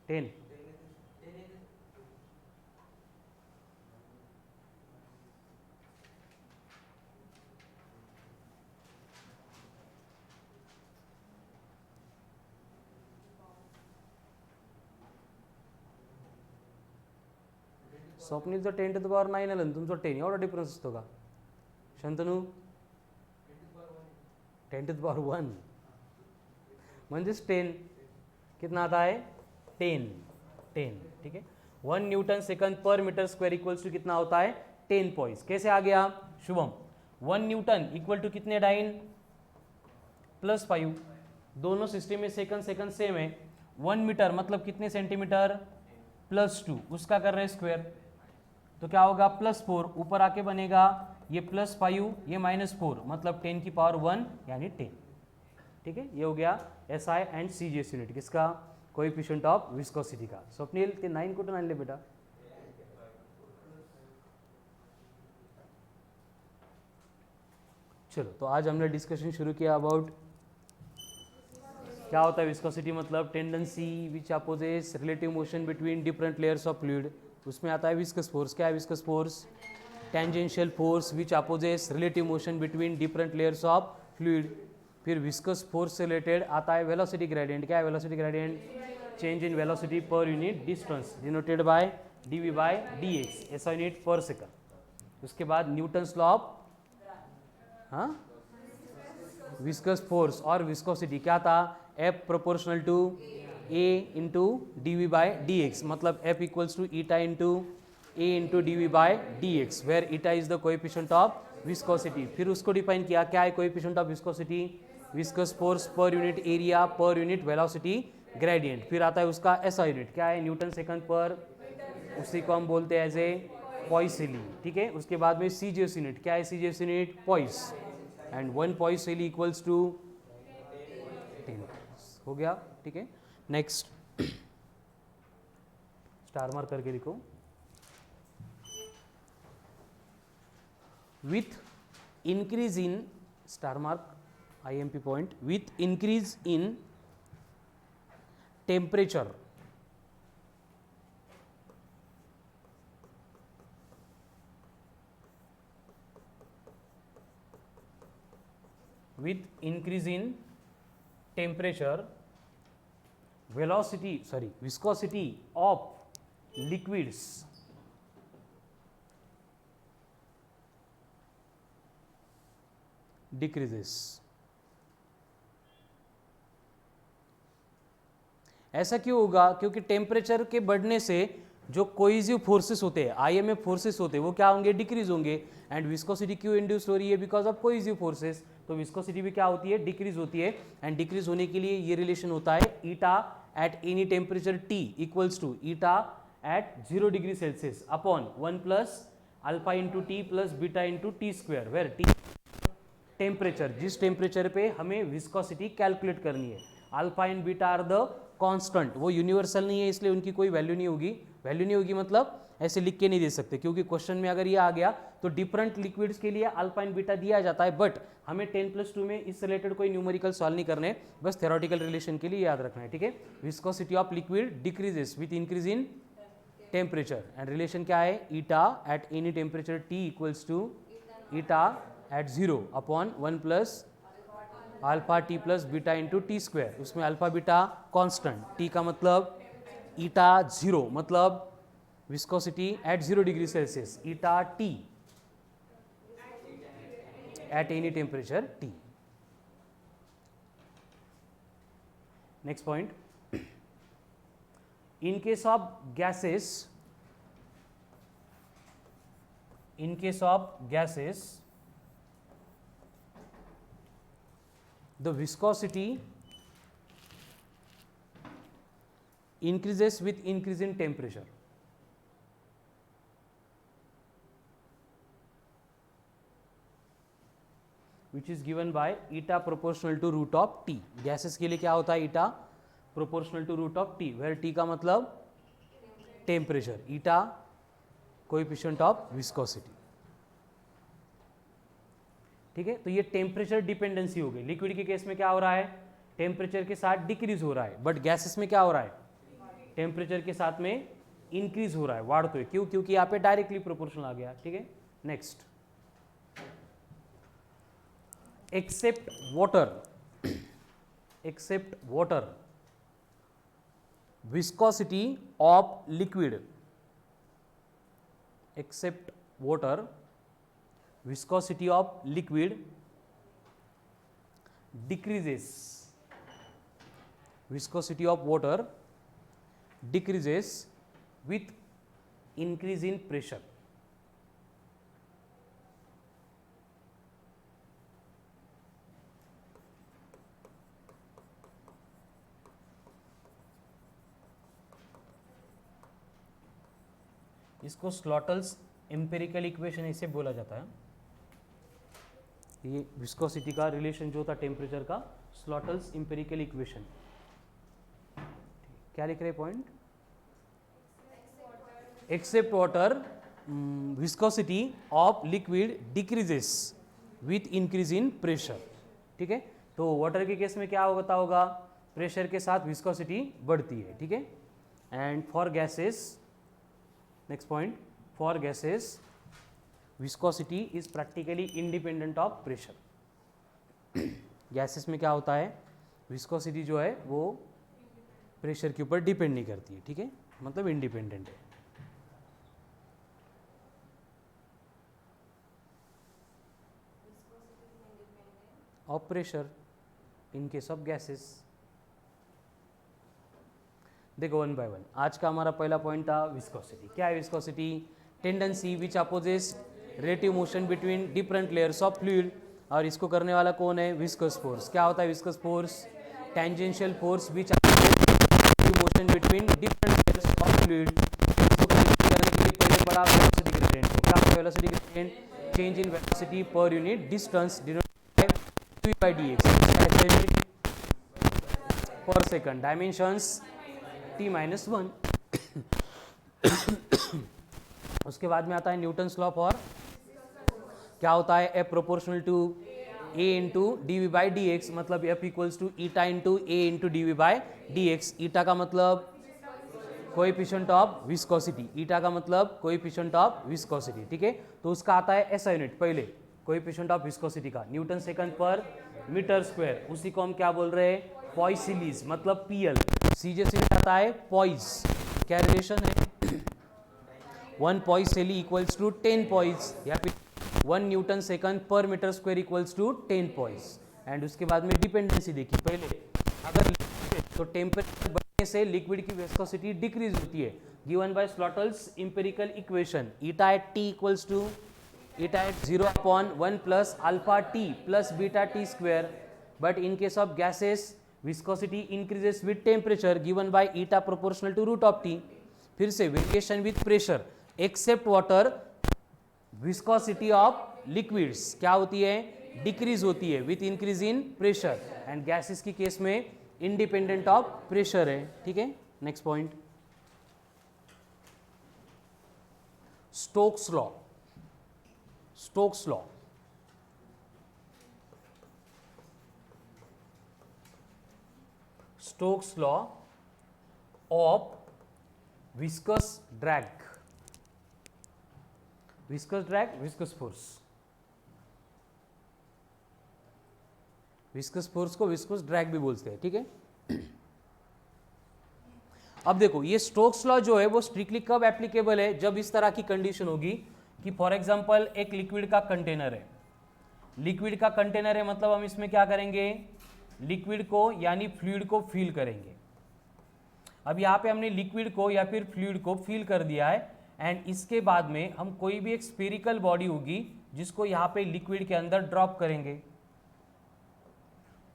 टेन। स्वप्नीलचं 10⁹ आलं तुमचं 10 एवढा डिफरन्स असतो का? शंतनू 10⁻1 म्हणजेच 10 कितना आता है 10 ठीक है। 1 newton second per metre square equals to कितना होता है 10 पॉइंट्स। कैसे आ गया शुभम? 1 न्यूटन इक्वल टू कितने डाइन +5, दोनों सिस्टम में सेकंड सेम है। 1 मीटर मतलब कितने सेंटीमीटर +2, उसका कर रहे स्क्वायर तो क्या होगा +4, ऊपर आके बनेगा ये +5 ये -4 मतलब 10 की पावर 1 यानी 10। ठीक है, ये हो गया SI एंड CGS यूनिट किसका? कोएफिशिएंट ऑफ विस्कोसिटी का। स्वप्निल ते 9 कुठून आणले बेटा? चलो, तो आज हमने डिस्कशन शुरू किया अबाउट क्या होता है विस्कोसिटी, मतलब tendency which opposes relative motion between different layers of fluid. उसमें आता है विस्कस फोर्स। क्या है viscous force? Tangential force which opposes relative motion between different layers of fluid. फिर विस्कस फोर्स से रिलेटेड आता है वेलोसिटी ग्रेडियंट। क्या है velocity gradient? Change in velocity per unit distance denoted bye dV/dx, ऐसा unit per second. उसके बाद Newton's law of viscous force और विस्कोसिटी क्या था? F proportional to A into dV/dx, मतलब F equals to eta into A into dV/dx, where eta is the coefficient of viscosity. फिर उसको define किया, क्या है coefficient of viscosity? Viscous force per unit area per unit velocity gradient. फिर आता है उसका SI यूनिट, क्या है? न्यूटन सेकंड पर, उसी को हम बोलते हैं एज ए पॉइसेली। ठीक है, उसके बाद में CGS यूनिट, क्या है CGS unit? Poise, and 1 poiseuille equals to 10 हो गया। ठीक है, नेक्स्ट स्टार मार्क करके लिखो। With increase in star mark IMP point, with increase in temperature with increase in temperature viscosity of liquids decreases। ऐसा क्यों होगा? क्योंकि टेम्परेचर के बढ़ने से जो कोइजिव फोर्सेस होते हैं, आईएमएफ फोर्सेस होते हैं, वो क्या होंगे, डिक्रीज होंगे। एंड विस्कोसिटी क्यों इंड्यूस हो रही है, बिकॉज ऑफ कोइजिव फोर्सेस। तो विस्कोसिटी भी क्या होती है, डिक्रीज होती है। एंड डिक्रीज होने के लिए ये रिलेशन होता है eta at any temperature T equals to eta at 0 degree Celsius upon 1 plus alpha into T plus beta into T square, where T temperature, जिस टेम्परेचर पे हमें विस्कोसिटी कैलकुलेट करनी है। Alpha and beta are the constant, वो universal नहीं है इसलिए उनकी कोई वैल्यू नहीं होगी। वैल्यू नहीं होगी मतलब ऐसे लिख के नहीं दे सकते, क्योंकि क्वेश्चन में अगर ये आ गया तो डिफरेंट लिक्विड्स के लिए अल्फा एंड बीटा दिया जाता है, बट हमें 10+2 में इस रिलेटेड कोई न्यूमेरिकल सॉल्व नहीं करने, बस थ्योरेटिकल रिलेशन के लिए याद रखना है, ठीक है। Viscosity of liquid decreases with increase in temperature and relation क्या है, eta at any temperature T equals to eta at 0 upon 1 plus alpha T plus beta into T square. उसमें अल्फा बीटा कांस्टेंट, टी का मतलब eta 0 मतलब viscosity at 0 degree Celsius, eta T at any temperature T. Next point, in case of gases, the viscosity increases with increase in temperature. Which is given by eta proportional to root of t. Gases के लिए क्या होता है, eta proportional to root of t, where t का मतलब temperature, eta coefficient of viscosity, ठीक है। तो ये टेम्परेचर डिपेंडेंसी हो गई। लिक्विड के केस में क्या हो रहा है, टेम्परेचर के साथ डिक्रीज हो रहा है, बट गैसेस में क्या हो रहा है, टेम्परेचर के साथ में इंक्रीज हो रहा है, वाढ तो है। क्यों, क्योंकि यहाँ पे डायरेक्टली प्रोपोर्शनल आ गया, ठीक है। Next, except water viscosity of liquid, except water, viscosity of liquid decreases, viscosity of water decreases with increase in pressure. इसको स्लॉटल्स एम्पिरिकल इक्वेशन ऐसे बोला जाता है। ये विस्कोसिटी का रिलेशन जो था टेम्परेचर का, स्लॉटल्स एम्पिरिकल इक्वेशन। क्या लिख रहे point, except water viscosity of liquid decreases with increase in pressure, ठीक है। तो वाटर के केस में क्या होता होगा, प्रेशर के साथ विस्कोसिटी बढ़ती है, ठीक है। And for gases, next point, for gases viscosity is practically independent of pressure. Gases में क्या होता है, विस्कोसिटी जो है वो प्रेशर के ऊपर डिपेंड नहीं करती है, ठीक है, मतलब इंडिपेंडेंट है। Of pressure in case of gases. देखो वन बाय वन, आज का हमारा पहला पॉइंट था विस्कोसिटी। क्या है viscosity, tendency which opposes relative motion between different layers of fluid. और इसको करने वाला कौन है, विस्कस फोर्स। क्या होता है viscous force, tangential force which opposes motion between different layers of fluid. इसको कैलकुलेट करने के लिए पहले पढ़ा वेलोसिटी ग्रेडिएंट। क्या होता है velocity gradient, change in velocity per unit distance denoted bye v by dx पर सेकंड, डायमेंशंस t-1। उसके बाद में आता है न्यूटन्स लॉ फॉर, क्या होता है, F proportional to A into dv by dx, मतलब F equals to eta into A into dv by dx। Eta का मतलब कोएफिशिएंट ऑफ विस्कोसिटी, ईटा का मतलब कोएफिशिएंट ऑफ विस्कोसिटी, ठीक है। तो उसका आता है SI यूनिट, पहले कोएफिशिएंट ऑफ विस्कोसिटी का Newton second per metre square, उसी को हम क्या बोल रहे हैं, पॉइसिलीज, मतलब PL। सीजे से आता है पॉइस, क्या रिलेशन है, 1 पॉइसेली इक्वल्स टू 10 पॉइस, या फिर 1 newton second per metre square equals to 10 poise. And उसके बाद में डिपेंडेंसी देखी, पहले अगर तो टेम्परेचर बढ़ने से लिक्विड की विस्कोसिटी डिक्रीज होती है, given by Slottel's empirical equation, eta at t equals to eta at 0 upon 1 plus alpha t plus beta t square. But in case of gases, viscosity increases with temperature given by eta proportional to root of t. फिर से variation with pressure except water, viscosity of liquids क्या होती है, decrease होती है with increase in pressure, and gases की case में independent of pressure है. ठीक है, next point, Stokes law. Stokes law Stokes law of viscous drag. Viscous drag, viscous force. Viscous force को viscous drag भी बोलते हैं. ठीक है, अब देखो ये स्टोक्स लॉ जो है वो स्ट्रिक्टली कब एप्लीकेबल है, जब इस तरह की कंडीशन होगी कि फॉर एग्जांपल एक लिक्विड का कंटेनर है. लिक्विड का कंटेनर है मतलब हम इसमें क्या करेंगे, लिक्विड को यानी फ्लूइड को फिल करेंगे. अब यहाँ पे हमने लिक्विड को या फिर फ्लूइड को फिल कर दिया है, एंड इसके बाद में हम कोई भी एक स्फेरिकल बॉडी होगी जिसको यहाँ पे लिक्विड के अंदर ड्रॉप करेंगे.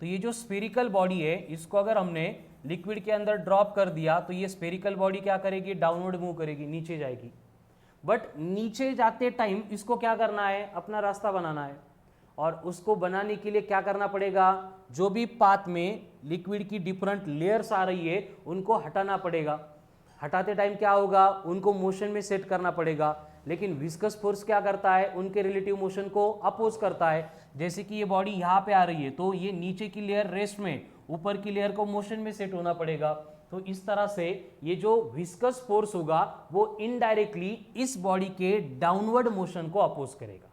तो ये जो स्फेरिकल बॉडी है इसको अगर हमने लिक्विड के अंदर ड्रॉप कर दिया तो ये स्फेरिकल बॉडी क्या करेगी, डाउनवर्ड मूव करेगी, नीचे जाएगी. बट नीचे जाते टाइम इसको क्या करना है, अपना रास्ता बनाना है, और उसको बनाने के लिए क्या करना पड़ेगा, जो भी पाथ में लिक्विड की डिफरेंट लेयर्स आ रही है उनको हटाना पड़ेगा. हटाते टाइम क्या होगा, उनको मोशन में सेट करना पड़ेगा. लेकिन विस्कस फोर्स क्या करता है, उनके रिलेटिव मोशन को अपोज करता है. जैसे कि ये बॉडी यहाँ पे आ रही है तो ये नीचे की लेयर रेस्ट में, ऊपर की लेयर को मोशन में सेट होना पड़ेगा. तो इस तरह से ये जो विस्कस फोर्स होगा वो इनडायरेक्टली इस बॉडी के डाउनवर्ड मोशन को अपोज करेगा.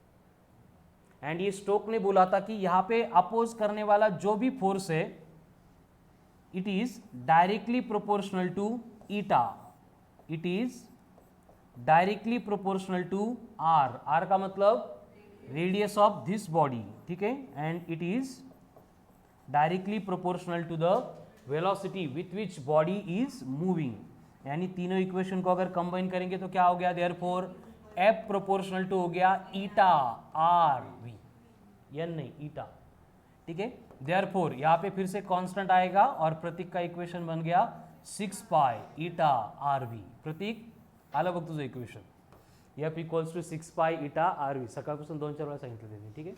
एंड ये स्टोक ने बोला था कि यहाँ पे अपोज करने वाला जो भी फोर्स है it is directly proportional to eta. It is directly proportional to R. R का मतलब रेडियस ऑफ दिस बॉडी. ठीक है, and it is directly proportional to the velocity with which body is moving. यानी तीनों equation को अगर combine करेंगे तो क्या हो गया, देयरफॉर F प्रोपोर्शनल टू हो गया ईटा आर वी, एन नहीं ईटा. ठीक है, देयरफॉर यहाँ पे फिर से कांस्टेंट आएगा और प्रतीक का इक्वेशन बन गया 6 पाई ईटा आर वी. प्रतीक आलं बघ तुझं equation, F equals to 6 pi eta are V. सकाळपासून 2-4 वेळा सांगितलं त्यांनी. ठीक है,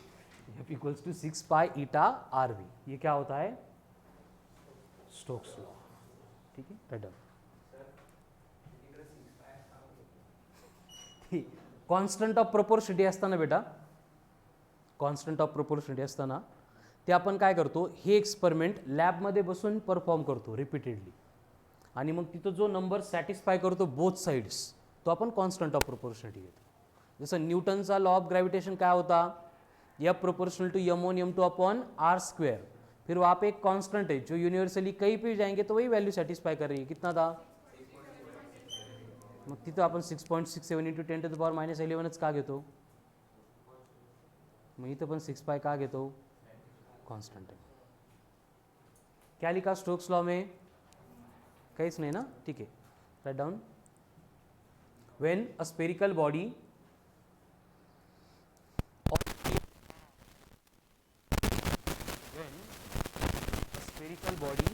F equals to 6 pi eta are V. ये क्या होता है, स्टोक्स लॉ. ठीक है, right down. Constant of proportionality असताना बेटा, कॉन्स्टंट ऑफ प्रोपोर्शनिटी असताना ते आपण काय करतो, हे एक्सपेरिमेंट लॅबमध्ये बसून परफॉर्म करतो रिपीटेडली, आणि मग तिथं जो नंबर सॅटिस्फाय करतो बोथ साइड्स तो आपण कॉन्स्टंट ऑफ प्रोपोर्शनिटी घेतो. जसं न्यूटनचा लॉ ऑफ ग्रॅविटेशन काय होता, F proportional to m1 m2 upon R square. फिर वहाँ पे एक कॉन्स्टेंट है जो यूनिवर्सली कहीं पे जाएंगे तो वही वैल्यू सेटिस्फाई कर रही है. कितना था, मग तिथं आपण 6.67 इंटू 10 to the power -11च का घेतो, मग इथं पण 6 पाई का घेतो, कॉन्स्टंट है. क्या लिखा स्टोक्स लॉ में, कहीच नहीं ना. ठीक है, right down. When a spherical body spherical body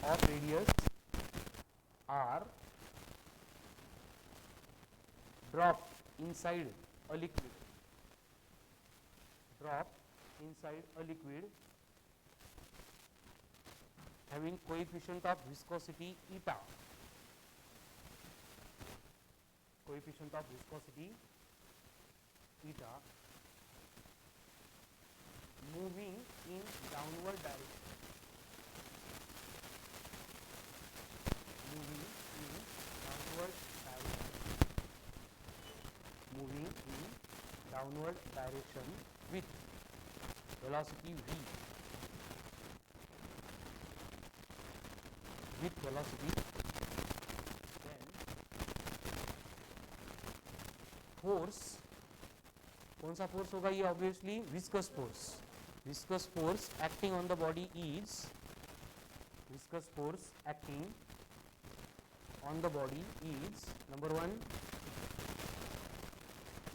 of radius r drop inside a liquid, drop inside a liquid having coefficient of viscosity eta, coefficient of viscosity eta, moving in downward direction, moving in downward direction, moving in downward direction with velocity v, with velocity, then force, कौन सा force होगा ये, obviously viscous force. Viscous force acting on the body is, viscous force acting on the body is number 1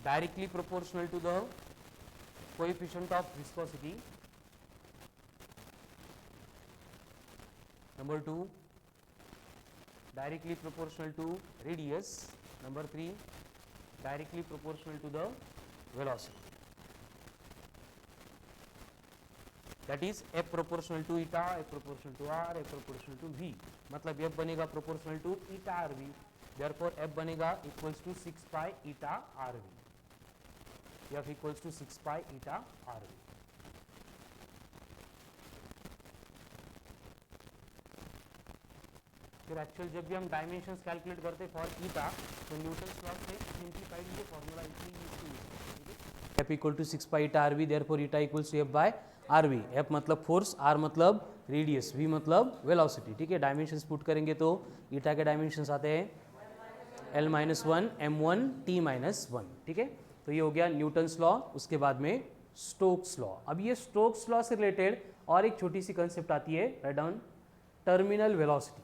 directly proportional to the coefficient of viscosity, number 2 directly proportional to radius, number 3 directly proportional to the velocity, that is f proportional to eta, f proportional to r, f proportional to v, मतलब f बनेगा proportional to eta r v, therefore f बनेगा equals to 6 pi eta r v, f equals to 6 pi eta r v. फिर actual जब भी हम dimensions calculate करते for eta तो Newton's law से सिंप्लीफाइड ये formula f equal to 6 pi eta rv, therefore eta equals to f by rv, f मतलब force, r मतलब रेडियस, v मतलब वेलोसिटी, ठीक है। डायमेंशंस पुट करेंगे तो ईटा के डायमेंशंस आते हैं l-1 m1 t-1, ठीक है। तो ये हो गया न्यूटन्स लॉ, उसके बाद में स्टोक्स लॉ। अब ये स्टोक्स लॉ से रिलेटेड और एक छोटी सी कंसेप्ट आती है, right down, terminal velocity,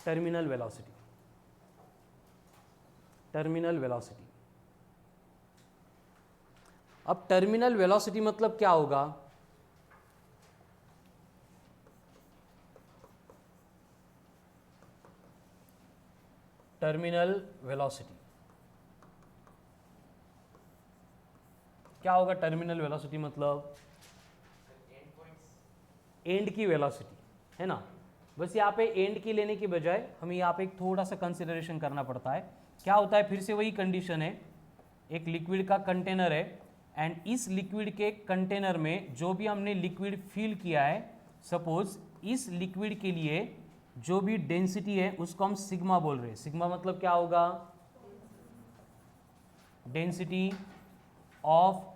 terminal velocity, terminal velocity. अब टर्मिनल वेलोसिटी मतलब क्या होगा? टर्मिनल वेलोसिटी क्या होगा? टर्मिनल वेलोसिटी मतलब एंड की वेलोसिटी, है ना। बस यहाँ पे एंड की लेने की बजाय हमें यहाँ पे एक थोड़ा सा कंसिडरेशन करना पड़ता है। क्या होता है? फिर से वही कंडीशन है, एक लिक्विड का कंटेनर है एंड इस लिक्विड के कंटेनर में जो भी हमने लिक्विड फिल किया है, सपोज इस लिक्विड के लिए जो भी डेंसिटी है उसको हम सिग्मा बोल रहे हैं। सिग्मा मतलब क्या होगा? डेंसिटी ऑफ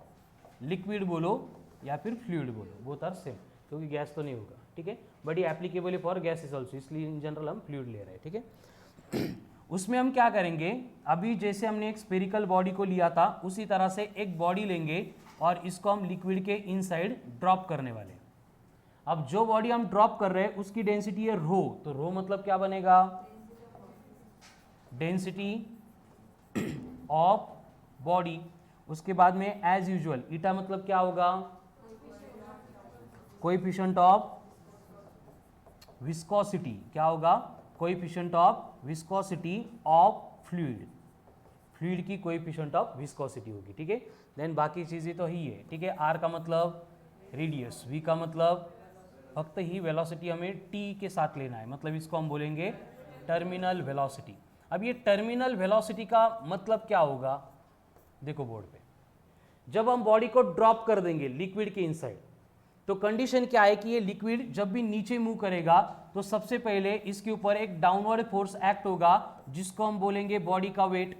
लिक्विड बोलो या फिर फ्लूइड बोलो, बोथ आर सेम, क्योंकि गैस तो नहीं होगा, ठीक है। बट ये एप्लीकेबल फॉर गैसेस ऑल्सो, इसलिए इन जनरल हम फ्लूइड ले रहे हैं, ठीक है। उसमें हम क्या करेंगे, अभी जैसे हमने एक स्पेरिकल बॉडी को लिया था उसी तरह से एक बॉडी लेंगे और इसको हम लिक्विड के इनसाइड ड्रॉप करने वाले हैं। अब जो बॉडी हम ड्रॉप कर रहे हैं उसकी डेंसिटी है रो, तो रो मतलब क्या बनेगा? Density of body. उसके बाद में एज यूजुअल ईटा मतलब क्या होगा? Coefficient of viscosity. क्या होगा? Coefficient of viscosity of fluid, fluid की कोएफिशिएंट ऑफ विस्कोसिटी होगी, ठीक है। देन बाकी चीजें तो ही है, ठीक है। आर का मतलब रेडियस, वी का मतलब फक्त ही वेलोसिटी हमें टी के साथ लेना है, मतलब इसको हम बोलेंगे टर्मिनल वेलोसिटी। अब ये टर्मिनल वेलोसिटी का मतलब क्या होगा? देखो बोर्ड पे, जब हम बॉडी को ड्रॉप कर देंगे लिक्विड के इनसाइड तो कंडीशन क्या है कि ये लिक्विड जब भी नीचे मूव करेगा तो सबसे पहले इसके ऊपर एक डाउनवर्ड फोर्स एक्ट होगा जिसको हम बोलेंगे बॉडी का वेट।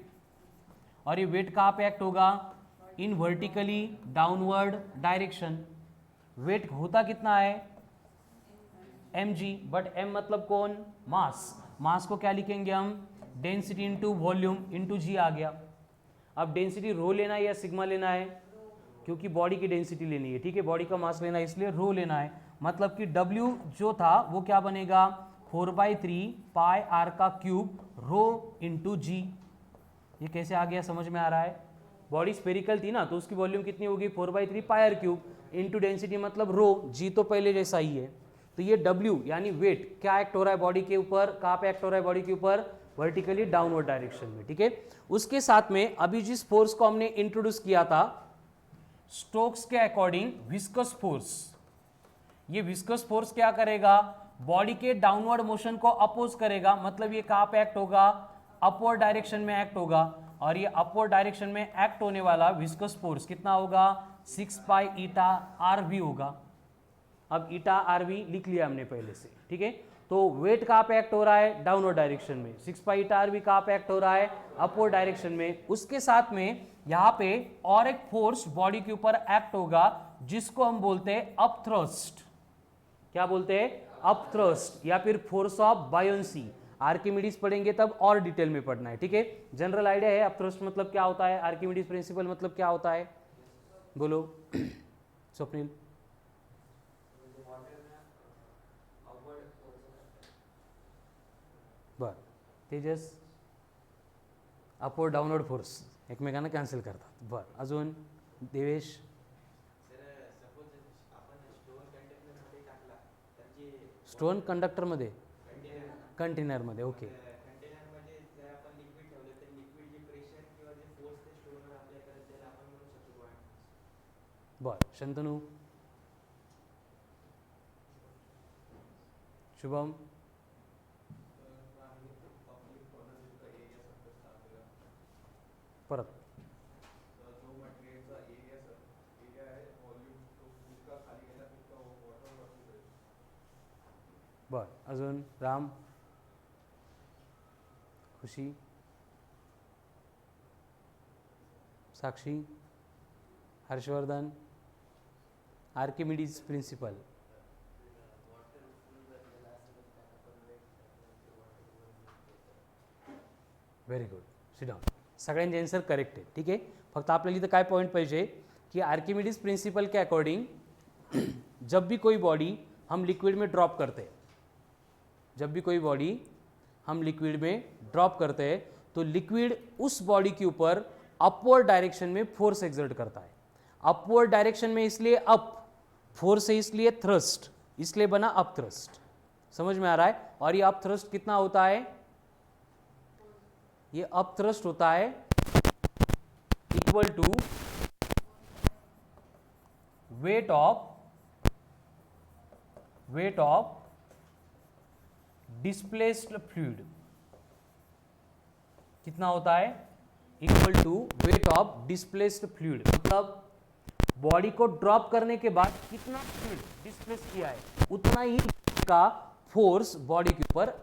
और ये वेट कहाँ पे एक्ट होगा? इन वर्टिकली डाउनवर्ड डायरेक्शन। वेट होता कितना है? mg, बट m मतलब कौन? मास। मास को क्या लिखेंगे हम? डेंसिटी इंटू वॉल्यूम इंटू जी आ गया। अब डेंसिटी रो लेना है या सिग्मा लेना है? क्योंकि बॉडी की डेंसिटी लेनी है, ठीक है, बॉडी का मास लेना है, इसलिए रो लेना है। मतलब कि W जो था वो क्या बनेगा? 4/3 पाई आर का क्यूब रो इंटू जी। ये कैसे आ गया? समझ में आ रहा है? बॉडी स्पेरिकल थी ना, तो उसकी वॉल्यूम कितनी होगी? 4/3 pi are cube into density मतलब रो, जी तो पहले जैसा ही है। तो ये W यानी वेट क्या एक्ट हो रहा है बॉडी के ऊपर? कहाँ पे एक्ट हो रहा है बॉडी के ऊपर? वर्टिकली डाउनवर्ड डायरेक्शन में, ठीक है। उसके साथ में अभी जिस फोर्स को हमने इंट्रोड्यूस किया था स्टोक्स के अकॉर्डिंग, विस्कस फोर्स, ये विस्कस फोर्स क्या करेगा? बॉडी के डाउनवर्ड मोशन को अपोज करेगा, मतलब ये कहां पे एक्ट होगा? अपवर्ड डायरेक्शन में एक्ट होगा। और ये अपवर्ड डायरेक्शन में एक्ट होने वाला विस्कस फोर्स कितना होगा? 6 पाई ईटा आर वी होगा। अब ईटा आर वी लिख लिया हमने पहले से, ठीक है। तो वेट कहां पे एक्ट हो रहा है? डाउनवर्ड डायरेक्शन में। 6 पाई ईटा आर वी कहां पे एक्ट हो रहा है? अपवर्ड डायरेक्शन में। उसके साथ में यहां पे और एक फोर्स बॉडी के ऊपर एक्ट होगा जिसको हम बोलते हैं अपथ्रस्ट। क्या बोलते हैं? अपथ्रस्ट, या फिर फोर्स ऑफ बायोंसी। आर्किमिडीज पढ़ेंगे तब और डिटेल में पढ़ना है, ठीक है। जनरल आइडिया है अपथ्रस्ट मतलब क्या होता है, आर्किमिडीज प्रिंसिपल मतलब क्या होता है, बोलो स्वप्निल। बर तेजस अपवर्ड डाऊनवर्ड फोर्स एकमेकांना कॅन्सल करतात. बर अजून देवेश. स्टोन कंडक्टरमध्ये कंटेनरमध्ये ओके. बर शंतनू. शुभम. परत बर अजून Ram. Khushi. Sakshi. Harshvardhan. Archimedes principle. Very good. Sit down. सगळ्यांचे आन्सर करेक्ट आहे. ठीक आहे. फक्त आपल्याला इथं काय पॉइंट पाहिजे कि आर्किमिडीज प्रिंसिपल के अकॉर्डिंग जब भी कोई बॉडी हम लिक्विड में ड्रॉप करते हैं, जब भी कोई बॉडी हम लिक्विड में ड्रॉप करते हैं तो लिक्विड उस बॉडी के ऊपर अपवर्ड डायरेक्शन में फोर्स एक्सर्ट करता है. अपवर्ड डायरेक्शन में इसलिए अप, फोर्स है इसलिए थ्रस्ट, इसलिए बना अप थ्रस्ट. समझ में आ रहा है. और ये अप थ्रस्ट कितना होता है, ये अप थ्रस्ट होता है equal to weight of displaced fluid. कितना होता है, equal to weight of displaced fluid. मतलब बॉडी को ड्रॉप करने के बाद कितना फ्लूइड डिस्प्लेस किया है उतना ही का फोर्स बॉडी के ऊपर.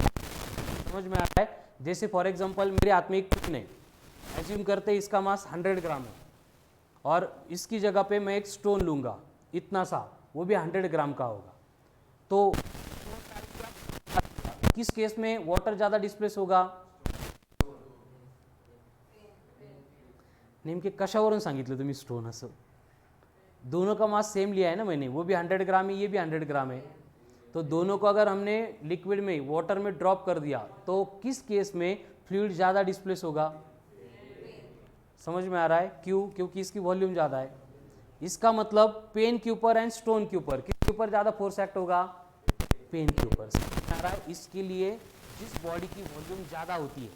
समझ में आ रहा है. जैसे फॉर एग्जांपल मेरे हाथ में एक पिन है, एज्यूम करते हैं इसका मास 100 ग्राम है और इसकी जगह पे मैं एक स्टोन लूंगा इतना सा, वो भी 100 ग्राम का होगा. तो किस केस में वाटर ज्यादा डिस्प्लेस होगा. नेमके कशावरून सांगितलं तुम्ही स्टोन असं. दोनों का मास सेम लिया है ना मैंने, वो भी 100 ग्राम है ये भी 100 ग्राम है. तो दोनों को अगर हमने लिक्विड में वाटर में ड्रॉप कर दिया तो किस केस में फ्लूइड ज़्यादा डिस्प्लेस होगा. समझ में आ रहा है. क्यों, क्योंकि इसकी वॉल्यूम ज़्यादा है. इसका मतलब पेन के ऊपर एंड स्टोन के ऊपर किसके ऊपर ज़्यादा फोर्स एक्ट होगा, पेन के ऊपर. समझ में आ रहा है. इसके लिए जिस बॉडी की वॉल्यूम ज़्यादा होती है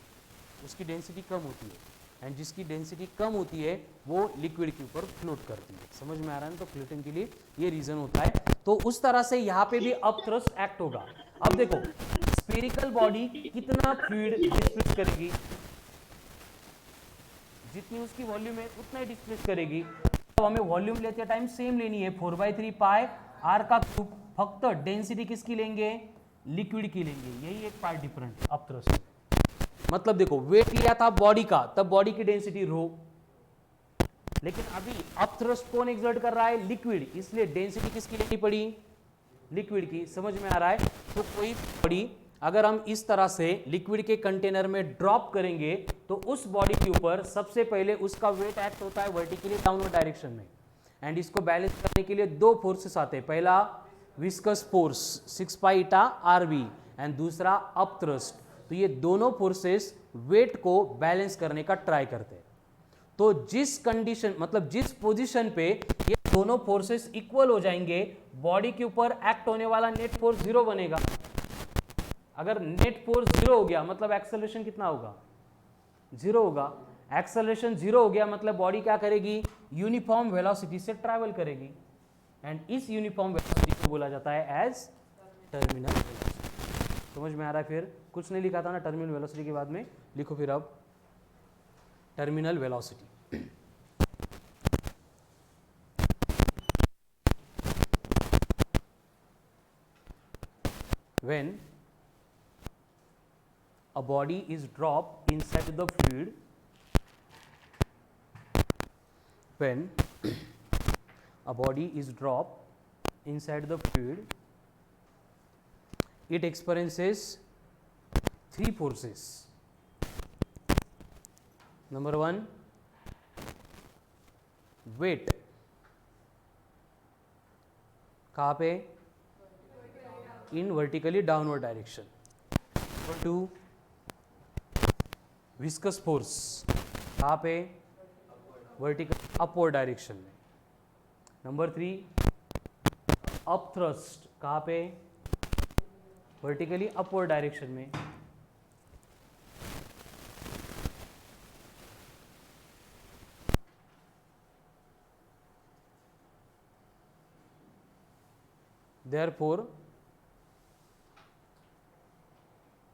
उसकी डेंसिटी कम होती है एंड जिसकी डेंसिटी कम होती है वो लिक्विड के ऊपर फ्लोट करती है. समझ में आ रहा है. तो फ्लोटिंग के लिए ये रीजन होता है. तो उस तरह से यहाँ पे भी अप थ्रस्ट एक्ट होगा. अब देखो स्फेरिकल बॉडी कितना फ्लूइड डिस्प्लेस करेगी, जितनी उसकी वॉल्यूम है उतना ही डिस्प्लेस करेगी. तो हमें वॉल्यूम लेते टाइम सेम लेनी है 4/3 पाई आर का क्यूब. फक्त डेंसिटी किसकी लेंगे, लिक्विड की लेंगे. यही एक पार्ट डिफरेंट है अप थ्रस्ट. मतलब देखो वेट लिया था बॉडी का, तब बॉडी की डेंसिटी रो, लेकिन अभी अप थ्रस्ट कौन एक्सर्ट कर रहा है, लिक्विड, इसलिए डेंसिटी किसकी लेनी पड़ी, लिक्विड की. समझ में आ रहा है. तो कोई बॉडी अगर हम इस तरह से लिक्विड के कंटेनर में ड्रॉप करेंगे तो उस बॉडी के ऊपर सबसे पहले उसका वेट एक्ट होता है वर्टिकली डाउनवर्ड डायरेक्शन में. एंड इसको बैलेंस करने के लिए दो फोर्सेस आते हैं. पहला viscous force 6 pi eta RV and दूसरा अप थ्रस्ट. तो ये दोनों फोर्सेस वेट को बैलेंस करने का ट्राई करते हैं. तो जिस कंडीशन मतलब जिस पोजीशन पे ये दोनों फोर्सेस इक्वल हो जाएंगे बॉडी के ऊपर एक्ट होने वाला नेट फोर्स 0 बनेगा. अगर नेट फोर्स 0 हो गया मतलब एक्सेलरेशन कितना होगा, 0 होगा. एक्सेलरेशन 0 हो गया मतलब बॉडी क्या करेगी, यूनिफॉर्म वेलोसिटी से ट्रैवल करेगी. एंड इस यूनिफॉर्म वेलोसिटी को बोला जाता है एज टर्मिनल वेलोसिटी. समझ में आ रहा है. फिर कुछ नहीं लिखा था ना टर्मिनल वेलोसिटी के बाद में, लिखो फिर अब terminal velocity. When a body is dropped inside the fluid, when a body is dropped inside the fluid, it experiences three forces. Number one, weight. कहाँ पे, in vertically downward direction. Number two, viscous force कहाँ पे, vertical upward direction में। Number 3 up thrust कहाँ पे, vertically upward direction में। Therefore,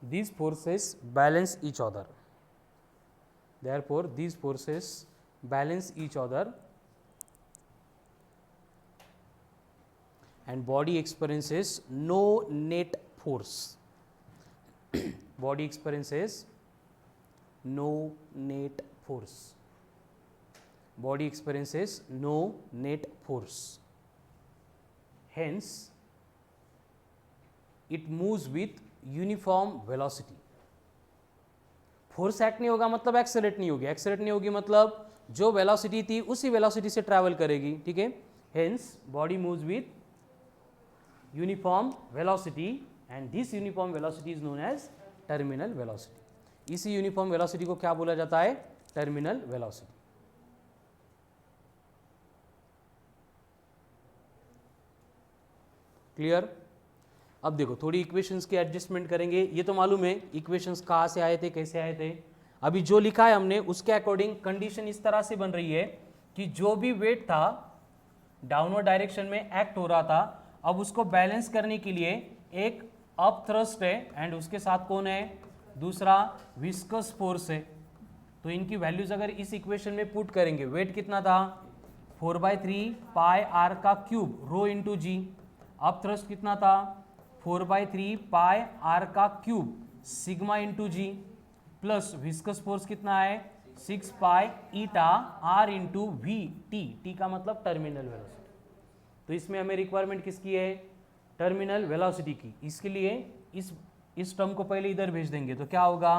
these forces balance each other. Therefore, these forces balance each other and body experiences no net force. Body experiences no net force. Body experiences no net force. Hence, it moves with uniform velocity. Force act नहीं होगा मतलब accelerate नहीं होगी, accelerate नहीं होगी मतलब जो velocity थी उसी वेलोसिटी से ट्रैवल करेगी, ठीक है। Hence body moves with uniform velocity and this uniform velocity is known as terminal velocity. इसी यूनिफॉर्म वेलोसिटी को क्या बोला जाता है, टर्मिनल वेलोसिटी। क्लियर। अब देखो थोड़ी इक्वेशंस के एडजस्टमेंट करेंगे। ये तो मालूम है इक्वेशंस कहाँ से आए थे, कैसे आए थे। अभी जो लिखा है हमने उसके अकॉर्डिंग कंडीशन इस तरह से बन रही है कि जो भी वेट था डाउनवर्ड डायरेक्शन में एक्ट हो रहा था, अब उसको बैलेंस करने के लिए एक अप थ्रस्ट है एंड उसके साथ कौन है, दूसरा विस्कस फोर्स है। तो इनकी वैल्यूज अगर इस इक्वेशन में पुट करेंगे, वेट कितना था 4/3 पाई आर का cube rho into g, upthrust कितना था 4/3 पाई आर का cube sigma into g, plus viscous force कितना है 6 pi eta r into v t, t का मतलब टर्मिनल वेलोसिटी। तो इसमें हमें रिक्वायरमेंट किसकी है, टर्मिनल वेलोसिटी की। इसके लिए इस टर्म को पहले इधर भेज देंगे तो क्या होगा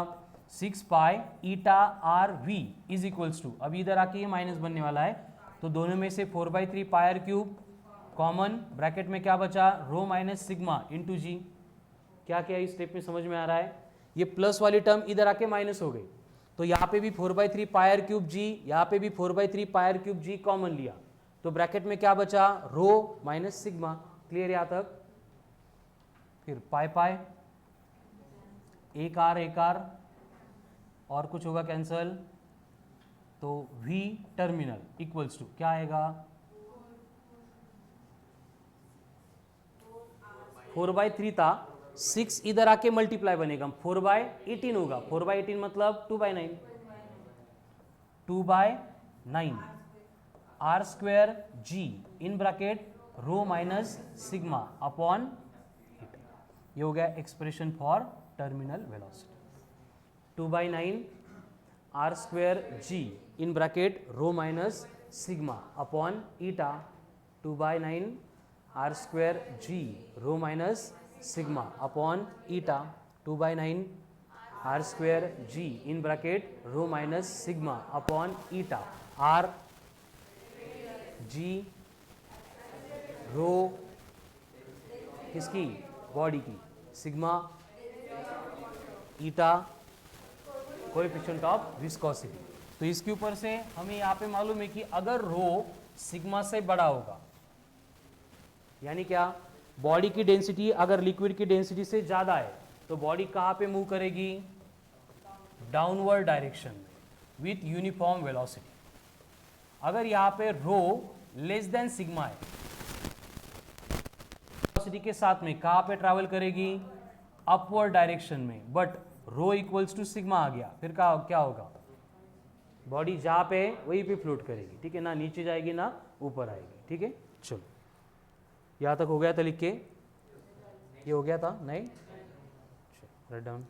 6 pi eta are v is equals to, अभी इधर आके ये माइनस बनने वाला है तो दोनों में से 4/3 pi are cube common, bracket में क्या बचा रो माइनस सिग्मा इंटू जी। क्या क्या इस स्टेप में समझ में आ रहा है, ये प्लस वाली टर्म इधर आके माइनस हो गई तो यहाँ पे भी 4/3 पाई आर क्यूब जी, यहाँ पे भी 4/3 pi are cube ji common लिया तो ब्रैकेट में क्या बचा रो माइनस सिग्मा। क्लियर यहाँ तक। फिर पाई पाई एक आर और कुछ होगा कैंसल, तो V टर्मिनल इक्वल्स टू क्या आएगा 4/3 था, 6 इधर आके मल्टीप्लाई बनेगा 4/18 होगा, 4/18 मतलब 2/9, 2/9 r square g in bracket rho minus sigma upon, ये हो गया expression for terminal velocity. 2/9 r square g in bracket rho minus sigma upon eta, 2/9 r square g rho minus sigma upon eta, 2/9 r square g in bracket rho minus sigma upon eta, r g rho किसकी body की, sigma eta coefficient of viscosity. तो इसके ऊपर से हमें यहाँ पे मालूम है कि अगर रो सिग्मा से बड़ा होगा यानी क्या, बॉडी की डेंसिटी अगर लिक्विड की डेंसिटी से ज्यादा है तो बॉडी कहाँ पे मूव करेगी, डाउनवर्ड डायरेक्शन में विथ यूनिफॉर्म वेलोसिटी। अगर यहाँ पे रो लेस देन सिग्मा है, वेलोसिटी के साथ में कहाँ पे ट्रैवल करेगी, अपवर्ड डायरेक्शन में, but rho equals to sigma आ गया, फिर क्या होगा, बॉडी जहाँ पे वहीं पे फ्लोट करेगी, ठीक है ना, नीचे जाएगी ना ऊपर आएगी, ठीक है। चलो यहाँ तक हो गया था लिख के, ये हो गया था नहीं, राइट डाउन।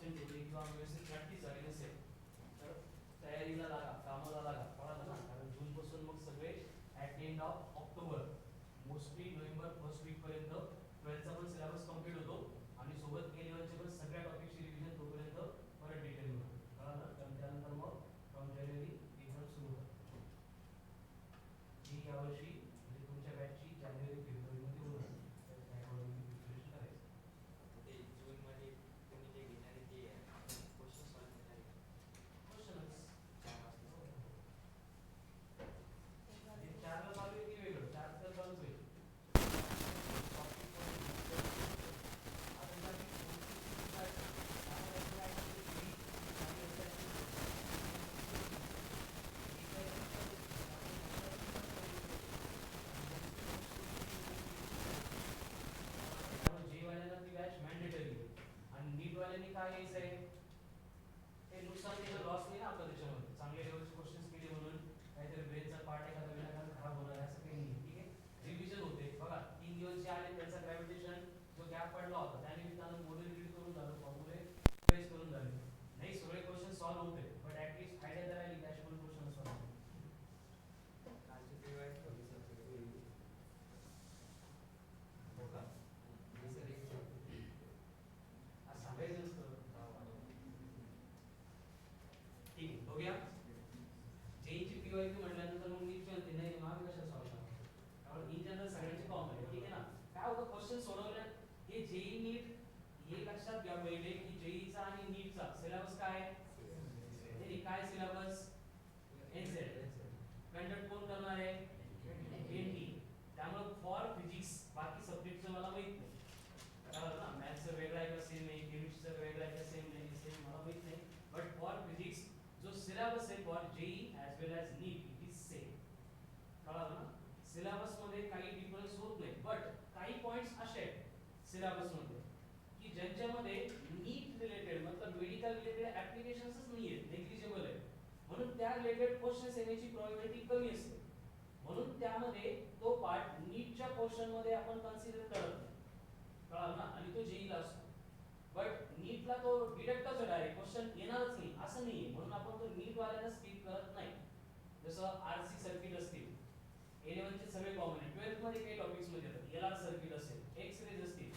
absent होते किंवा व्यवस्थित प्रॅक्टिस झाली नसेल तर तयारीला लागा, कामाला लागा, कळालं ना? कारण जून पासून मग सगळे at end of October mostly November first week पर्यंत 12चा पण सिलेबस कंप्लीट होतो आणि सोबत A11चे पण सगळ्या टॉपिकची रिव्हिजन तोपर्यंत परत डिटेल होतं, कळालं? कारण त्यानंतर मग फ्रॉम जानेवारी एक्झाम सुरू होतात. जी यावर्षी म्हणजे तुमच्या बॅचची जानेवारी फेब्रुवारीमध्ये होणार तर त्याकडून प्रिपरेशन करायचं. ते जूनमध्ये तुम्ही जे घेणार आहे ते क्वेश्चन सॉल्व करणार आहे क्वेश्चनच चार वाजता. म्हणजे चारला चालू आहे की वेगळं? चार तर चालूच होईल. जेवायला ती बॅच मॅन्डेटरी आणि नीटवाल्यांनी काय यायचं आहे ते नुकसान केलं, लॉस नाही ना आपलं त्याच्यामध्ये. चांगले लेवलचे क्वेश्चन्स केले म्हणून काहीतरी ब्रेनचा पार्ट एखादा विनाकारण खराब होणार आहे असं काही नाही. ठीक आहे, रिव्हिजन होते. बघा 3 दिवस जे आले त्यांचा ग्रॅव्हिटेशन जो गॅप पडला होता त्यानिमित्तानं मॉडेल रीड करून झालं, फॉर्म्युले रिवाइज करून झाले. नाही सगळे क्वेश्चन सॉल्व्ह होते बट ऍटलीस्ट आयडिया तर आली कॅश पण क्वेश्चन सॉल्व्ह. कालचे ते वाईट होते सर सगळे. हो का? हे सर एक आज सांगायचं नसतं. ठीक आहे, बघूया. जेईची पीवायक्यू म्हटल्यानंतर मग नीट म्हणते नाही मागे कशा सॉल्व्ह करणार, कारण इन जनरल सगळ्यांचे कॉमन आहे. ठीक आहे ना? काय होतं क्वेश्चन सोडवल्या हे जेई नीट हे लक्षात घ्या पहिले की जेईचा आणि नीटचा सिलेबस काय आहे. हे काय सिलेबस एनझेड कंडक्ट कोण करणार आहे एनटी. त्यामुळे फॉर फिजिक्स बाकी सब्जेक्टचं मला माहित नाही, कळलं ना? मॅथ्सचं वेगळं आहे का सेम आहे, केमिस्ट्रीचं वेगळं आहे का सेम नाही, सेम मला माहित नाही. बट फॉर फिजिक्स जो सिलेबस आहे for JEE as well as NEET it is same, कळलं ना? सिलेबस मध्ये काही डिफरन्स होत नाही बट काही पॉइंट्स असे आहेत सिलेबस मध्ये की ज्यांच्यामध्ये नीट रिलेटेड मतलब मेडिकल रिलेटेड ऍप्लिकेशन्सच नाहीये, नेग्लिजिबल आहे. म्हणून त्या रिलेटेड क्वेश्चन्स येण्याची प्रोबॅबिलिटी कमी असते. म्हणून त्यामध्ये तो पार्ट नीटच्या क्वेश्चन मध्ये आपण कन्सिडर करत नाही, कळलं ना? आणि तो जेईला असतो. बट नीटला तो डिरेक्टच डायरेक्ट क्वेश्चन येणारच नाही असं नाहीये, म्हणून आपण तो नीट वाल्याला स्किप करत नाही. जसं आरसी सर्किट असतील, A11 चे सगळे कॉमन आहे. 12th मध्ये काही टॉपिक्स मध्ये येतात, एलआर सर्किट असेल, एक्स रेज असतील,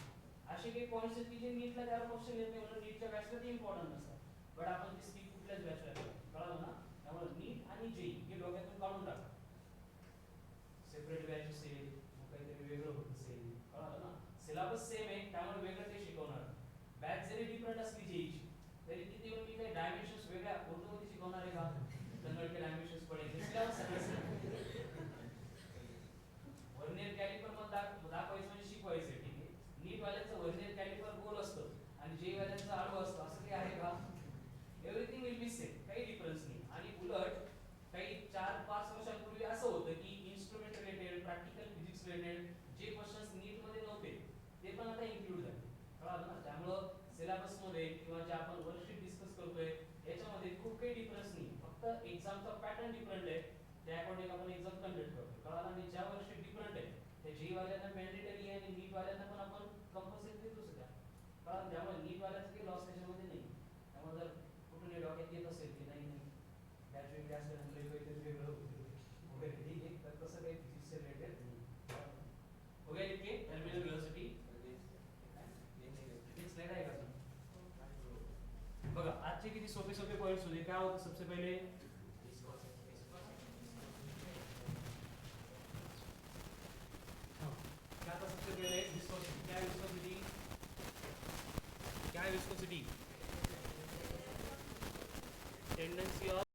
असे काही पॉइंट्स आहेत की जे नीटला त्यावर क्वेश्चन येत नाही म्हणून नीटच्या बॅचला ते इम्पॉर्टंट नसतात. बट आपण ते स्किप कुठल्याच बॅचला करतो, कळलं ना? त्यामुळे नीट आणि जेई हे डोक्यातून काढून टाका. सेपरेट बॅच असेल मग काहीतरी वेगळं होत असेल, कळलं ना? सिलेबस सेम आहे त्यामुळे वेगळं ते शिकवणार. बॅच जरी डिफरंट असली जेईची तरी तिथे येऊन मी काही डायमेन्शन्स वेगळ्या उर्दूमध्ये शिकवणार आहे का? कन्वर्ट के डायमेन्शन्स पडेल सिलेबस वर्नियर कॅलिपर मग दाखवायचं म्हणजे शिकवायचं. ठीक आहे, नीट वाल्यांचं वर्नियर कॅलिपर गोल असतं आणि जे वाल्यांचं आडवं असतं, असं काही आहे का? एव्हरीथिंग विल बी सेम, काही डिफरन्स नाही. आणि उलट काही 4-5 वर्षांपूर्वी असं होतं की instrument related practical physics related जे क्वेश्चन्स नीट मध्ये नव्हते ते पण आता इन्क्लूड झाले, कळलं ना? त्यामुळं सिलेबस मध्ये किंवा जे आपण वर्कशीट डिस्कस करतोय याच्यामध्ये खूप काही डिफरन्स नाही, फक्त एक्झामचा पॅटर्न डिफरंट आहे, त्या अकॉर्डिंग आपण एक्झाम कंडक्ट करतो, कळलं? आणि ज्या वर्षी डिफरंट आहे त्या जेई वाल्यांना मॅन्डेटरी आहे आणि नीट वाल्यांना पण आपण कंपल्सरी देतोच त्या, कळलं? त्यामुळे नीट वाल्याचं काही लॉस त्याच्यामध्ये नाही. त्यामुळे जर कुठून हे डोक्यात येत असेल की नाही नाही बॅच वेगळी असल्यानंतर काहीतरी वेगळं होतं वगैरे, ठीक आहे, तर तसं काही फिजिक्सच्या रिलेटेड नाही. वगैरे इतके टर्मिनल व्हेलोसिटी स्लाइड आहे का? बघा आजचे किती सोपे सोपे पॉइंट्स होते. काय होतं सबसे पहिले क्या था सबसे पहले विस्कोसिटी. क्या है विस्कोसिटी? क्या है विस्कोसिटी? Tendency of